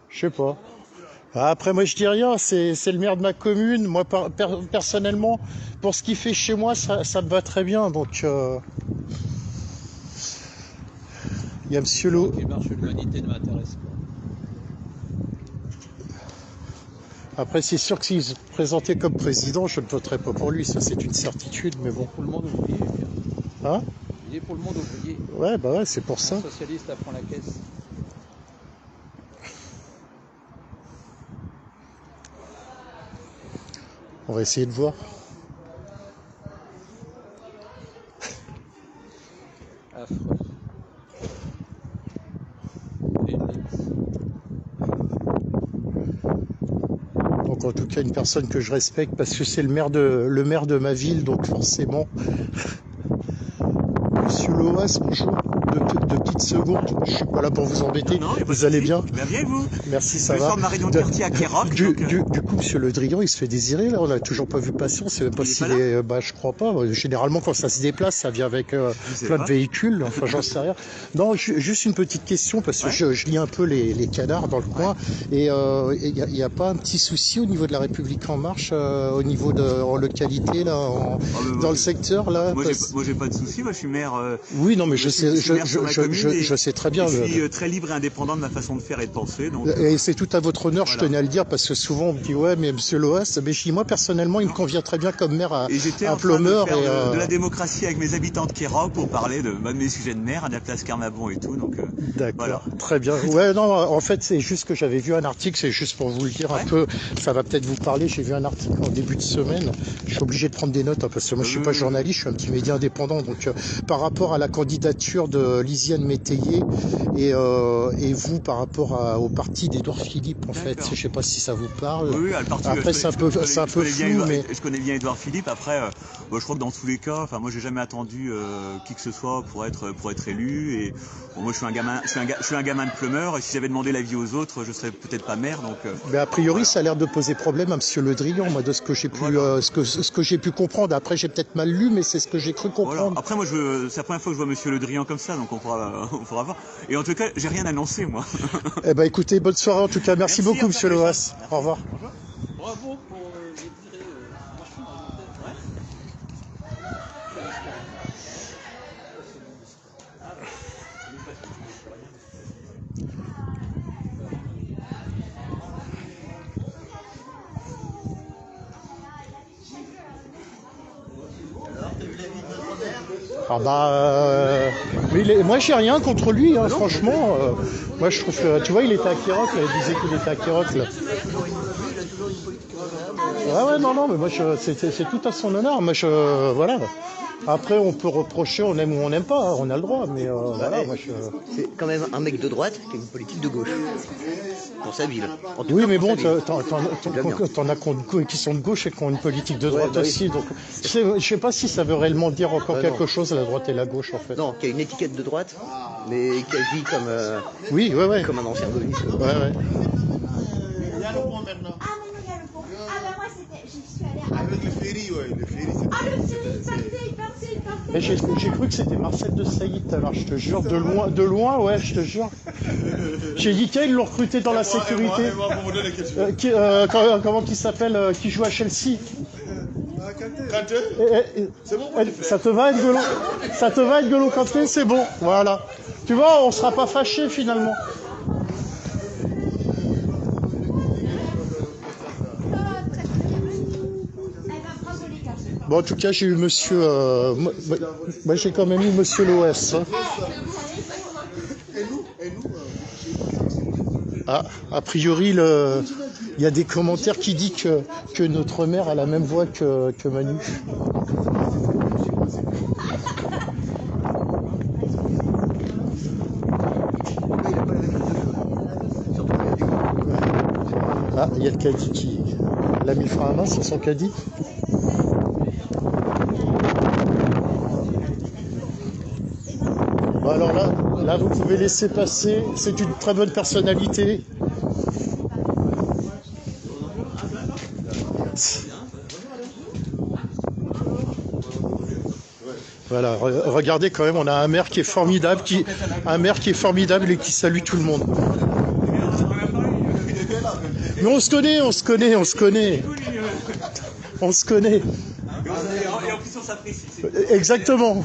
Je sais pas. Après, moi, je dis rien, c'est le maire de ma commune. Moi, personnellement, pour ce qu'il fait chez moi, ça me va très bien. Donc, il y a monsieur Lo. Qui marche l'humanité ne m'intéresse pas. Après, c'est sûr que s'il se présentait comme président, je ne voterais pas pour lui. Ça, c'est une certitude, mais bon. Pour le monde ouvrier. Hein? Il est pour le monde ouvrier. Ouais, bah ouais, c'est pour ça. Un socialiste apprend la caisse. On va essayer de voir. Affreux. Donc en tout cas une personne que je respecte parce que c'est le maire de ma ville, donc forcément. Monsieur Loas, bonjour. Deux petites secondes, je suis pas là pour vous embêter. Non, vous allez bien? Bien et vous? Merci, ça je va. sors de ma réunion de quartier à Kéroc. Du coup, monsieur Le Drian, il se fait désirer là. On n'a toujours pas vu passer. On sait même pas s'il est. Bah, je crois pas. Généralement, quand ça se déplace, ça vient avec plein de véhicules. Enfin, j'en sais rien. Non, juste une petite question parce que je lis un peu les canards dans le coin et il n'y a pas un petit souci au niveau de la République en marche, au niveau en localité là, dans le secteur là. Moi, j'ai pas de souci. Moi, je suis maire. Oui, non, mais je sais très bien. Je suis très libre et indépendant de ma façon de faire et de penser. Donc, et c'est tout à votre honneur, je tenais à le dire, parce que souvent on me dit ouais, mais monsieur Loas, mais je dis, moi personnellement, il me convient très bien comme maire à Plomeur. Et de la démocratie avec mes habitants de Kéroc pour parler de mes sujets de maire, à la place Carnabon et tout. Donc, d'accord, voilà. très bien. Ouais, non, en fait, c'est juste que j'avais vu un article, c'est juste pour vous le dire un peu, ça va peut-être vous parler. J'ai vu un article en début de semaine. Je suis obligé de prendre des notes, hein, parce que moi je suis pas journaliste, je suis un petit média indépendant. Donc, par rapport à la candidature de Lisiane Métayer et vous par rapport au parti d'Édouard Philippe, en fait, je sais pas si ça vous parle. Oui, le parti, après c'est un peu flou, mais je connais bien Édouard Philippe. Après, je crois que dans tous les cas, enfin moi j'ai jamais attendu qui que ce soit pour être élu. Et bon, moi je suis un gamin de Plumeur. Et si j'avais demandé l'avis aux autres, je serais peut-être pas maire. Donc. Mais a priori, ça a l'air de poser problème à monsieur Le Drian, moi, de ce que j'ai pu, ce que j'ai pu comprendre. Après, j'ai peut-être mal lu, mais c'est ce que j'ai cru comprendre. Voilà. Après, moi, c'est la première fois que je vois monsieur Le Drian comme ça, donc on pourra voir. Et en tout cas, j'ai rien annoncé, moi. Eh ben, écoutez, bonne soirée en tout cas. Merci beaucoup, monsieur Loas. Au revoir. Bravo pour je dirais, Ah bah, moi j'ai rien contre lui, hein, franchement. Moi je trouve que, tu vois, il était à Kéroc, il disait qu'il était à Kéroc là. Ouais, non, mais moi c'est tout à son honneur. Moi voilà. Après on peut reprocher, on aime ou on n'aime pas, hein, on a le droit, mais voilà, moi C'est quand même un mec de droite qui a une politique de gauche. Pour sa ville. Oui, mais bon, t'en as qui sont de gauche et qui ont une politique de droite aussi. Donc, je sais pas si ça veut réellement dire encore quelque chose, la droite et la gauche, en fait. Non, qui a une étiquette de droite, mais qui agit comme, comme un ancien gaulliste. Ouais. Il y a le pont maintenant. Ah, maintenant il y a le pont. Ah, bah moi j'y suis allée. Avec le ferry, le ferry, ah, le ferry, il partait. Mais j'ai cru que c'était Marcel de Saillit, alors je te jure, de loin, ouais, je te jure. J'ai dit qu'ils l'ont recruté dans la sécurité. Comment il s'appelle, qui joue à Chelsea? Ça te va être Golo? Ça te va être Golo Kanté? C'est bon, voilà. Tu vois, on sera pas fâchés finalement. Bon, en tout cas, j'ai eu monsieur... moi, j'ai quand même eu monsieur l'OS. Hein. Ah, a priori, il y a des commentaires qui disent que notre mère a la même voix que Manu. Ah, il y a le caddie qui l'a mis le frein à main sur son caddie. Bon, alors là, vous pouvez laisser passer. C'est une très bonne personnalité. Voilà, regardez quand même, on a un maire qui est formidable, et qui salue tout le monde. Mais on se connaît. Et en plus, on s'apprécie. Exactement.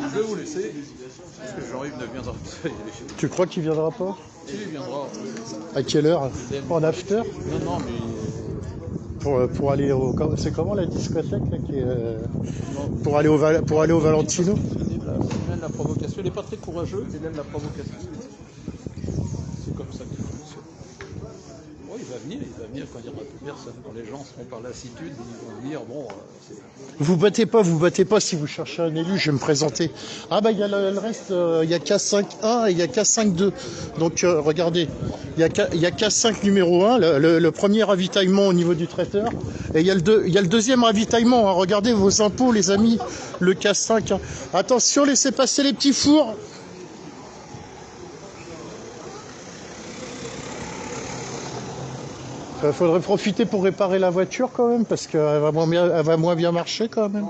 Je vais vous laisser, parce que Jean-Yves ne viendra pas. Tu crois qu'il viendra pas? Il viendra. À quelle heure? En after? Non, mais... Pour aller au... C'est comment la discothèque là, qui est, pour aller au Valentino? Il aime la provocation. Il n'est pas très courageux, mais il aime la provocation. C'est comme ça qu'il fonctionne. Oui, il va venir quand il n'y aura plus personne. Quand les gens seront par lassitude, ils vont dire, bon... Vous battez pas si vous cherchez un élu, je vais me présenter. Ah bah il y a le reste, il y a K5-1 et il y a K5-2. Donc regardez, il y a K5 numéro 1, le premier ravitaillement au niveau du traiteur. Et il y a le deuxième ravitaillement, hein. Regardez vos impôts les amis, le K5. Hein. Attention, laissez passer les petits fours. Faudrait profiter pour réparer la voiture quand même, parce qu'elle va moins bien marcher quand même.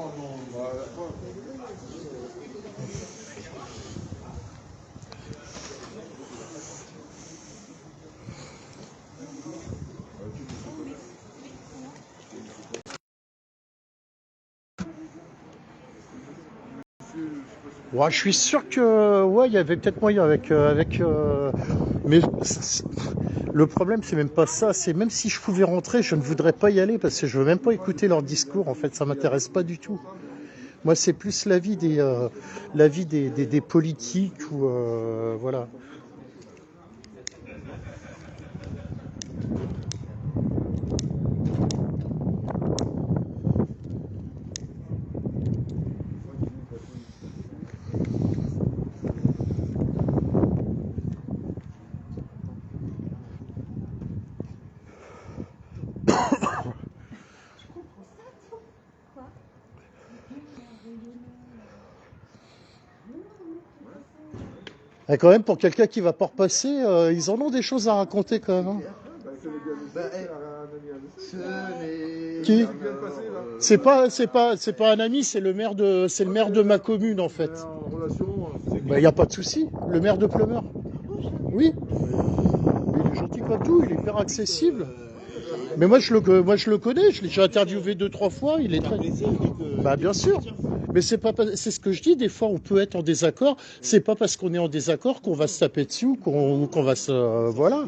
Ouais, je suis sûr que ouais, il y avait peut-être moyen mais le problème c'est même pas ça, c'est même si je pouvais rentrer, je ne voudrais pas y aller parce que je veux même pas écouter leur discours en fait, ça m'intéresse pas du tout. Moi, c'est plus l'avis des politiques ou voilà. Et quand même, pour quelqu'un qui va pas repasser, ils en ont des choses à raconter quand même. Hein. Qui? C'est pas un ami, c'est le maire de ma commune en fait. Il n'y a pas de souci. Le maire de Plumeur. Oui. Il est gentil comme tout, il est hyper accessible. Mais moi je le connais, je l'ai déjà interviewé 2-3 fois, il est très... Bah bien sûr. Mais c'est ce que je dis, des fois on peut être en désaccord, c'est pas parce qu'on est en désaccord qu'on va se taper dessus ou qu'on va se... voilà.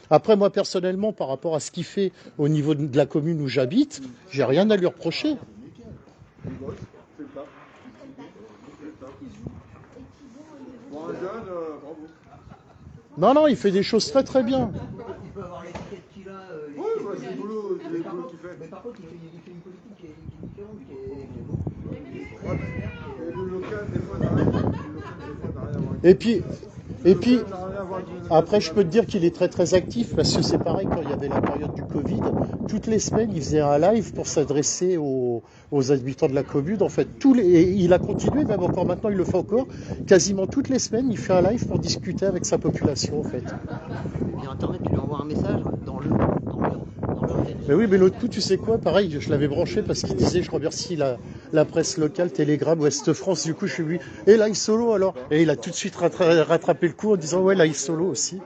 Après moi personnellement, par rapport à ce qu'il fait au niveau de la commune où j'habite, j'ai rien à lui reprocher. Non, il fait des choses très très bien. Il peut avoir les têtes qu'il a. C'est le boulot qu'il fait. Mais par contre, il fait une politique qui est différente, qui est beaucoup. Et le local, des fois, n'a rien à voir. Et puis, après, je peux te dire qu'il est très très actif parce que c'est pareil quand il y avait la période du Covid. Toutes les semaines, il faisait un live pour s'adresser aux habitants de la commune. En fait, et il a continué, même encore maintenant, il le fait encore. Quasiment toutes les semaines, il fait un live pour discuter avec sa population, en fait. Et Internet, tu lui envoies un message dans le mais oui, mais l'autre coup, tu sais quoi, pareil, je l'avais branché parce qu'il disait, je remercie la presse locale, Télégramme, Ouest France. Du coup, je suis vu. Et Live Solo alors? Et il a tout de suite rattrapé le coup en disant ouais, Live Solo aussi.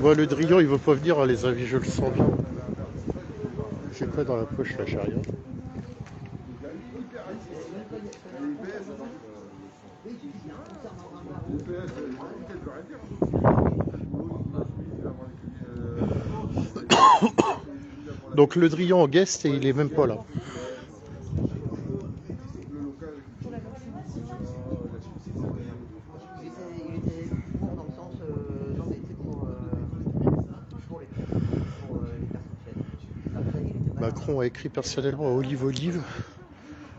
Bon, le Drian, il veut pas venir, hein, les amis, je le sens bien. J'ai quoi dans la poche là, j'ai rien. Donc le Drian en guest et il est même pas là. Macron a écrit personnellement à Olive Olive.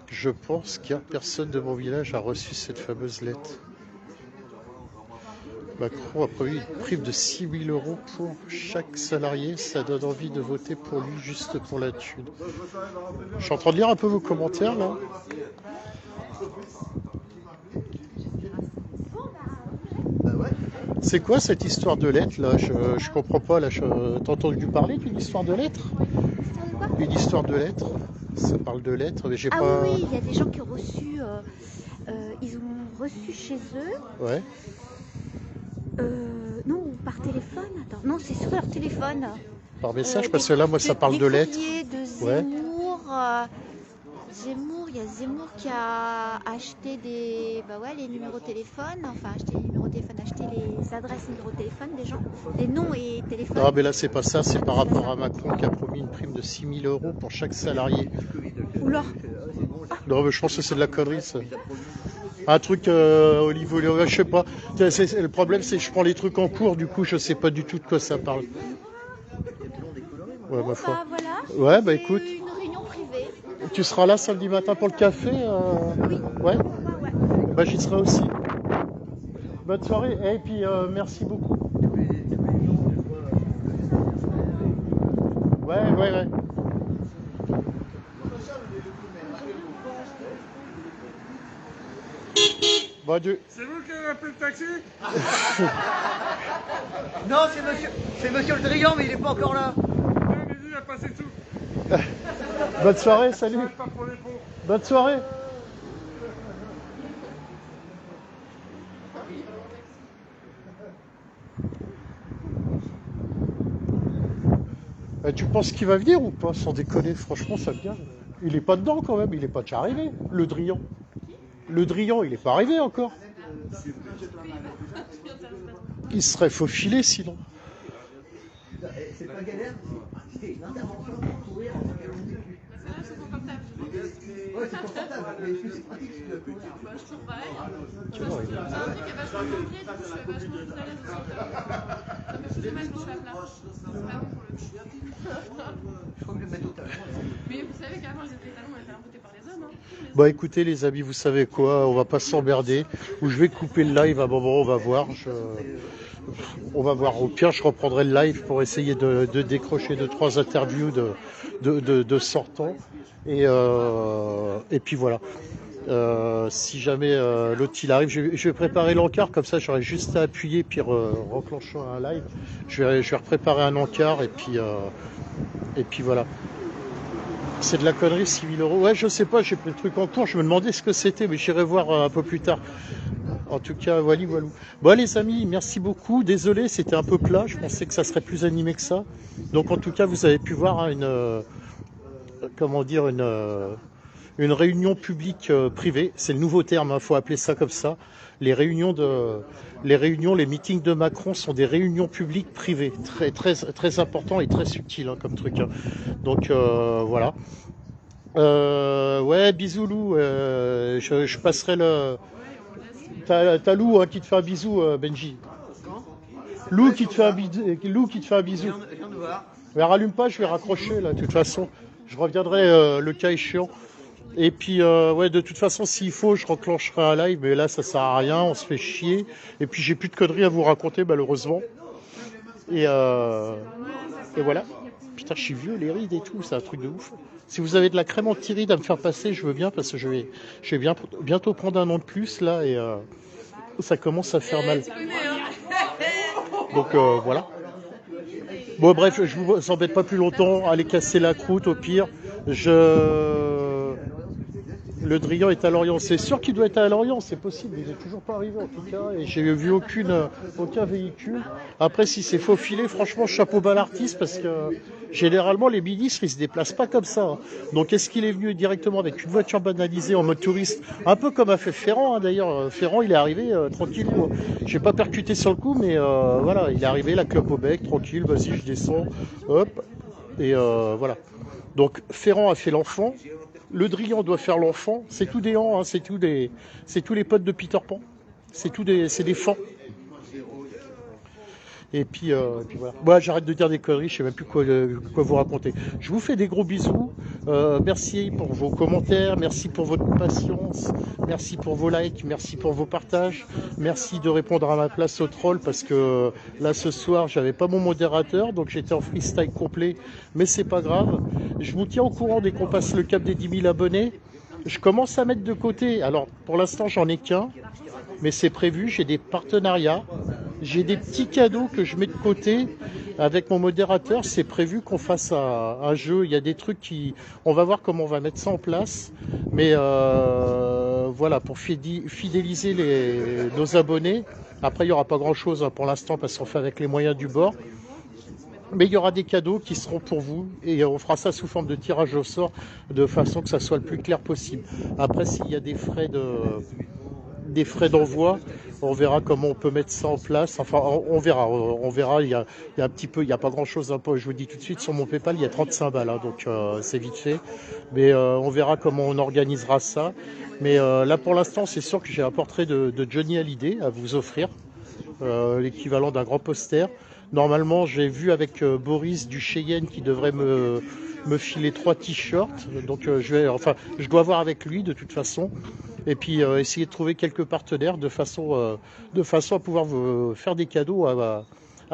Je pense qu'il n'y a personne de mon village a reçu cette fameuse lettre. Macron a prévu une prime de 6 000 € pour chaque salarié. Ça donne envie de voter pour lui juste pour la thune. Je suis en train de lire un peu vos commentaires là. C'est quoi cette histoire de lettre là? Je comprends pas là. T'as entendu parler d'une histoire de lettre? Une histoire de lettres? Ça parle de lettres, mais j'ai pas. Oui, il y a des gens qui ont reçu. Ils ont reçu chez eux. Ouais. Non, par téléphone. Attends, non, c'est sur leur téléphone. Par message, parce que là, moi, ça parle de lettres. De Zemmour. Ouais. Zemmour, il y a Zemmour qui a acheté les numéros de téléphone, enfin acheté les numéros de téléphone, acheté les adresses et numéros de téléphone des gens, des noms et téléphones. Non, mais là, c'est pas ça, c'est par rapport à Macron qui a promis une prime de 6 000 € pour chaque salarié. Oula. Non, mais je pense que c'est de la connerie, ça. Un truc, Olive, je sais pas. Le problème, c'est que je prends les trucs en cours, du coup, je sais pas du tout de quoi ça parle. Ouais, ma foi. Voilà. Ouais, bah écoute. Une réunion privée. Tu seras là samedi matin pour le café Oui. Ouais. Bah j'y serai aussi. Bonne soirée et puis merci beaucoup. Ouais. Bon adieu. C'est vous qui avez appelé le taxi? Non, c'est monsieur le Drian, mais il est pas encore là. Non, mais lui, il a passé tout. Bonne soirée, salut. Bonne soirée. Tu penses qu'il va venir ou pas? Sans déconner, franchement, ça vient. Il est pas dedans quand même, il est pas déjà arrivé, le Drian. Le Drian, il est pas arrivé encore. Il serait faufilé sinon. C'est pas galère, c'est une intervention pour courir en tant qu'avant vécu. Ouais, c'est confortable, mais est-ce que c'est pratique si tu dois courir? Bah, je trouve pareil. C'est un truc qui est vachement complet, du coup, je suis vachement plus à l'aise aussi. Ça me fait mal quand je suis à plat. C'est pas bon pour le cul. Je crois que je vais mettre au talon. Mais vous savez qu'avant, les talons étaient imputés par les hommes. Hein. Bah écoutez les amis, vous savez quoi, on va pas s'emmerder. Ou je vais couper le live à un moment, on va voir. On va voir. Au pire, je reprendrai le live pour essayer de décrocher 2-3 interviews de sortants. Et puis voilà. Si jamais l'autre il arrive, je vais préparer l'encart, comme ça j'aurai juste à appuyer puis renclencher un live. Je vais repréparer un encart et puis voilà. C'est de la connerie, 6 000 €. Ouais, je sais pas, j'ai pris le truc en cours, je me demandais ce que c'était, mais j'irai voir un peu plus tard. En tout cas, voilà. Bon les amis, merci beaucoup. Désolé, c'était un peu plat, je pensais que ça serait plus animé que ça. Donc en tout cas, vous avez pu voir hein, une réunion publique privée, c'est le nouveau terme, faut appeler ça comme ça. Les meetings de Macron sont des réunions publiques privées, très important et très subtil hein, comme truc. Hein. Donc voilà. Ouais, bisous Lou, je passerai le... T'as Lou hein, qui te fait un bisou, Benji. Lou qui te fait un bisou. Mais rallume pas, je vais raccrocher là, de toute façon. Je reviendrai le cas échéant. Et puis, ouais, de toute façon, s'il faut, je reclencherai un live, mais là, ça sert à rien, on se fait chier. Et puis, j'ai plus de conneries à vous raconter, malheureusement. Et voilà. Putain. putain, je suis vieux, les rides et tout, c'est un truc de ouf. Si vous avez de la crème anti-rides à me faire passer, je veux bien, parce que je vais bientôt prendre un an de plus, là, et ça commence à faire mal. Donc, voilà. Bon, bref, je vous embête pas plus longtemps, allez casser la croûte, au pire. Le Drian est à Lorient. C'est sûr qu'il doit être à Lorient, c'est possible. Il n'est toujours pas arrivé en tout cas. Et j'ai vu aucun véhicule. Après, si c'est faufilé, franchement, chapeau bas à l'artiste parce que généralement, les ministres, ils se déplacent pas comme ça. Donc, est-ce qu'il est venu directement avec une voiture banalisée en mode touriste? Un peu comme a fait Ferrand, hein, d'ailleurs. Ferrand, il est arrivé tranquille. J'ai pas percuté sur le coup, mais voilà, il est arrivé, la clope au bec, tranquille, vas-y, je descends. Hop. Et voilà. Donc, Ferrand a fait l'enfant. Le Drian doit faire l'enfant, c'est tout des ans, hein, c'est tous les potes de Peter Pan, c'est des fans. Et puis voilà. Moi, j'arrête de dire des conneries, je sais même plus quoi vous raconter. Je vous fais des gros bisous. Merci pour vos commentaires, merci pour votre patience, merci pour vos likes, merci pour vos partages, merci de répondre à ma place au troll parce que là ce soir j'avais pas mon modérateur donc j'étais en freestyle complet, mais c'est pas grave. Je vous tiens au courant dès qu'on passe le cap des 10 000 abonnés. Je commence à mettre de côté. Alors pour l'instant j'en ai qu'un, mais c'est prévu. J'ai des partenariats. J'ai des petits cadeaux que je mets de côté avec mon modérateur. C'est prévu qu'on fasse un jeu. Il y a des trucs on va voir comment on va mettre ça en place. Mais voilà, pour fidéliser nos abonnés. Après, il n'y aura pas grand-chose pour l'instant parce qu'on fait avec les moyens du bord. Mais il y aura des cadeaux qui seront pour vous et on fera ça sous forme de tirage au sort de façon que ça soit le plus clair possible. Après, s'il y a des frais d'envoi, on verra comment on peut mettre ça en place. Enfin, on verra. Il y a un petit peu, il n'y a pas grand-chose. Je vous dis tout de suite, sur mon PayPal, il y a 35 balles, hein, donc c'est vite fait. Mais on verra comment on organisera ça. Mais là, pour l'instant, c'est sûr que j'ai un portrait de Johnny Hallyday à vous offrir, l'équivalent d'un grand poster. Normalement, j'ai vu avec Boris du Cheyenne qui devrait me filer 3 t-shirts. Donc, je dois voir avec lui de toute façon. Et puis, essayer de trouver quelques partenaires de façon à pouvoir faire des cadeaux à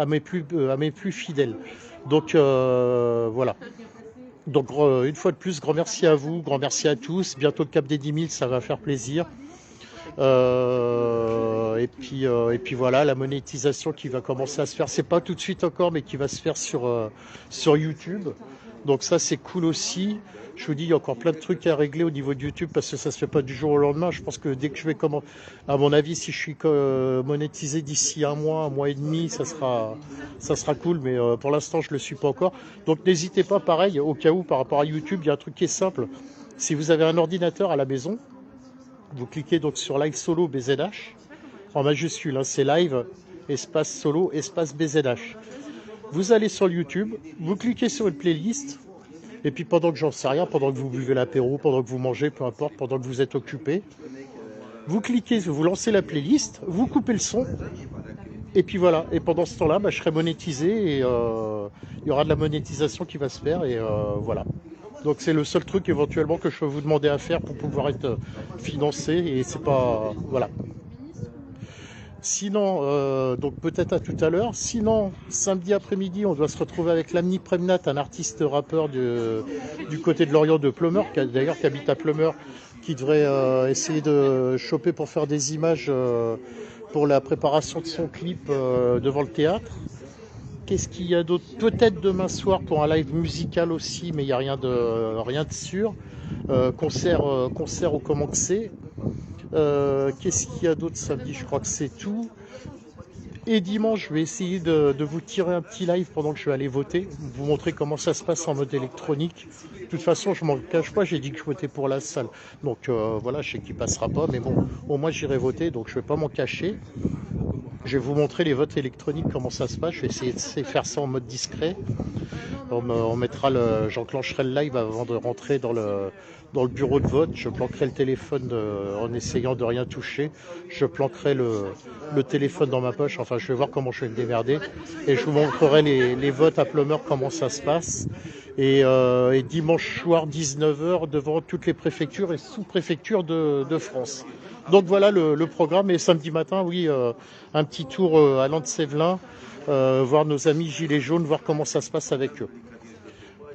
mes plus fidèles. Donc, voilà. Donc, une fois de plus, grand merci à vous, grand merci à tous. Bientôt le cap des 10 000, ça va faire plaisir. Et puis voilà, la monétisation qui va commencer à se faire, c'est pas tout de suite encore, mais qui va se faire sur YouTube. Donc ça c'est cool aussi. Je vous dis, il y a encore plein de trucs à régler au niveau de YouTube parce que ça se fait pas du jour au lendemain. Je pense que dès que je vais à mon avis, si je suis monétisé d'ici un mois et demi, ça sera cool. Mais pour l'instant, je le suis pas encore. Donc n'hésitez pas, pareil, au cas où par rapport à YouTube, il y a un truc qui est simple. Si vous avez un ordinateur à la maison, vous cliquez donc sur Live Solo BZH, en majuscule, hein, c'est Live, espace Solo, espace BZH. Vous allez sur YouTube, vous cliquez sur une playlist, et puis pendant que j'en sais rien, pendant que vous buvez l'apéro, pendant que vous mangez, peu importe, pendant que vous êtes occupé, vous cliquez, vous lancez la playlist, vous coupez le son, et puis voilà. Et pendant ce temps-là, je serai monétisé, et il y aura de la monétisation qui va se faire, et voilà. Donc c'est le seul truc éventuellement que je peux vous demander à faire pour pouvoir être financé et c'est pas... Voilà. Sinon, donc peut-être à tout à l'heure. Sinon, samedi après-midi, on doit se retrouver avec Lamni Premnat, un artiste rappeur du côté de Lorient de Plumeur, qui habite à Plumeur, qui devrait essayer de choper pour faire des images pour la préparation de son clip devant le théâtre. Qu'est-ce qu'il y a d'autre? Peut-être demain soir pour un live musical aussi, mais il n'y a rien de sûr. Concert au Comment que c'est. Qu'est-ce qu'il y a d'autre samedi? Je crois que c'est tout. Et dimanche, je vais essayer de vous tirer un petit live pendant que je vais aller voter, vous montrer comment ça se passe en mode électronique. De toute façon, je m'en cache pas, j'ai dit que je votais pour la salle. Donc voilà, je sais qu'il passera pas, mais bon, au moins j'irai voter, donc je vais pas m'en cacher. Je vais vous montrer les votes électroniques, comment ça se passe. Je vais essayer de faire ça en mode discret. J'enclencherai le live avant de rentrer dans le bureau de vote. Je planquerai le téléphone en essayant de rien toucher. Je planquerai le téléphone dans ma poche. Enfin, je vais voir comment je vais me démerder. Et je vous montrerai les votes à Plumeur, comment ça se passe. Et dimanche soir, 19h, devant toutes les préfectures et sous-préfectures de France. Donc voilà le programme. Et samedi matin, oui, un petit tour à Lens-Sévelin, voir nos amis Gilets jaunes, voir comment ça se passe avec eux.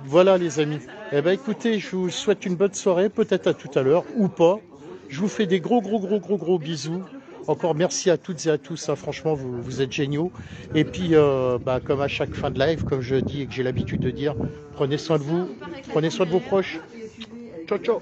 Voilà les amis. Eh ben écoutez, je vous souhaite une bonne soirée, peut-être à tout à l'heure ou pas. Je vous fais des gros bisous. Encore merci à toutes et à tous, hein. Franchement vous êtes géniaux. Et puis comme à chaque fin de live, comme je dis et que j'ai l'habitude de dire, prenez soin de vous, prenez soin de vos proches. Ciao ciao.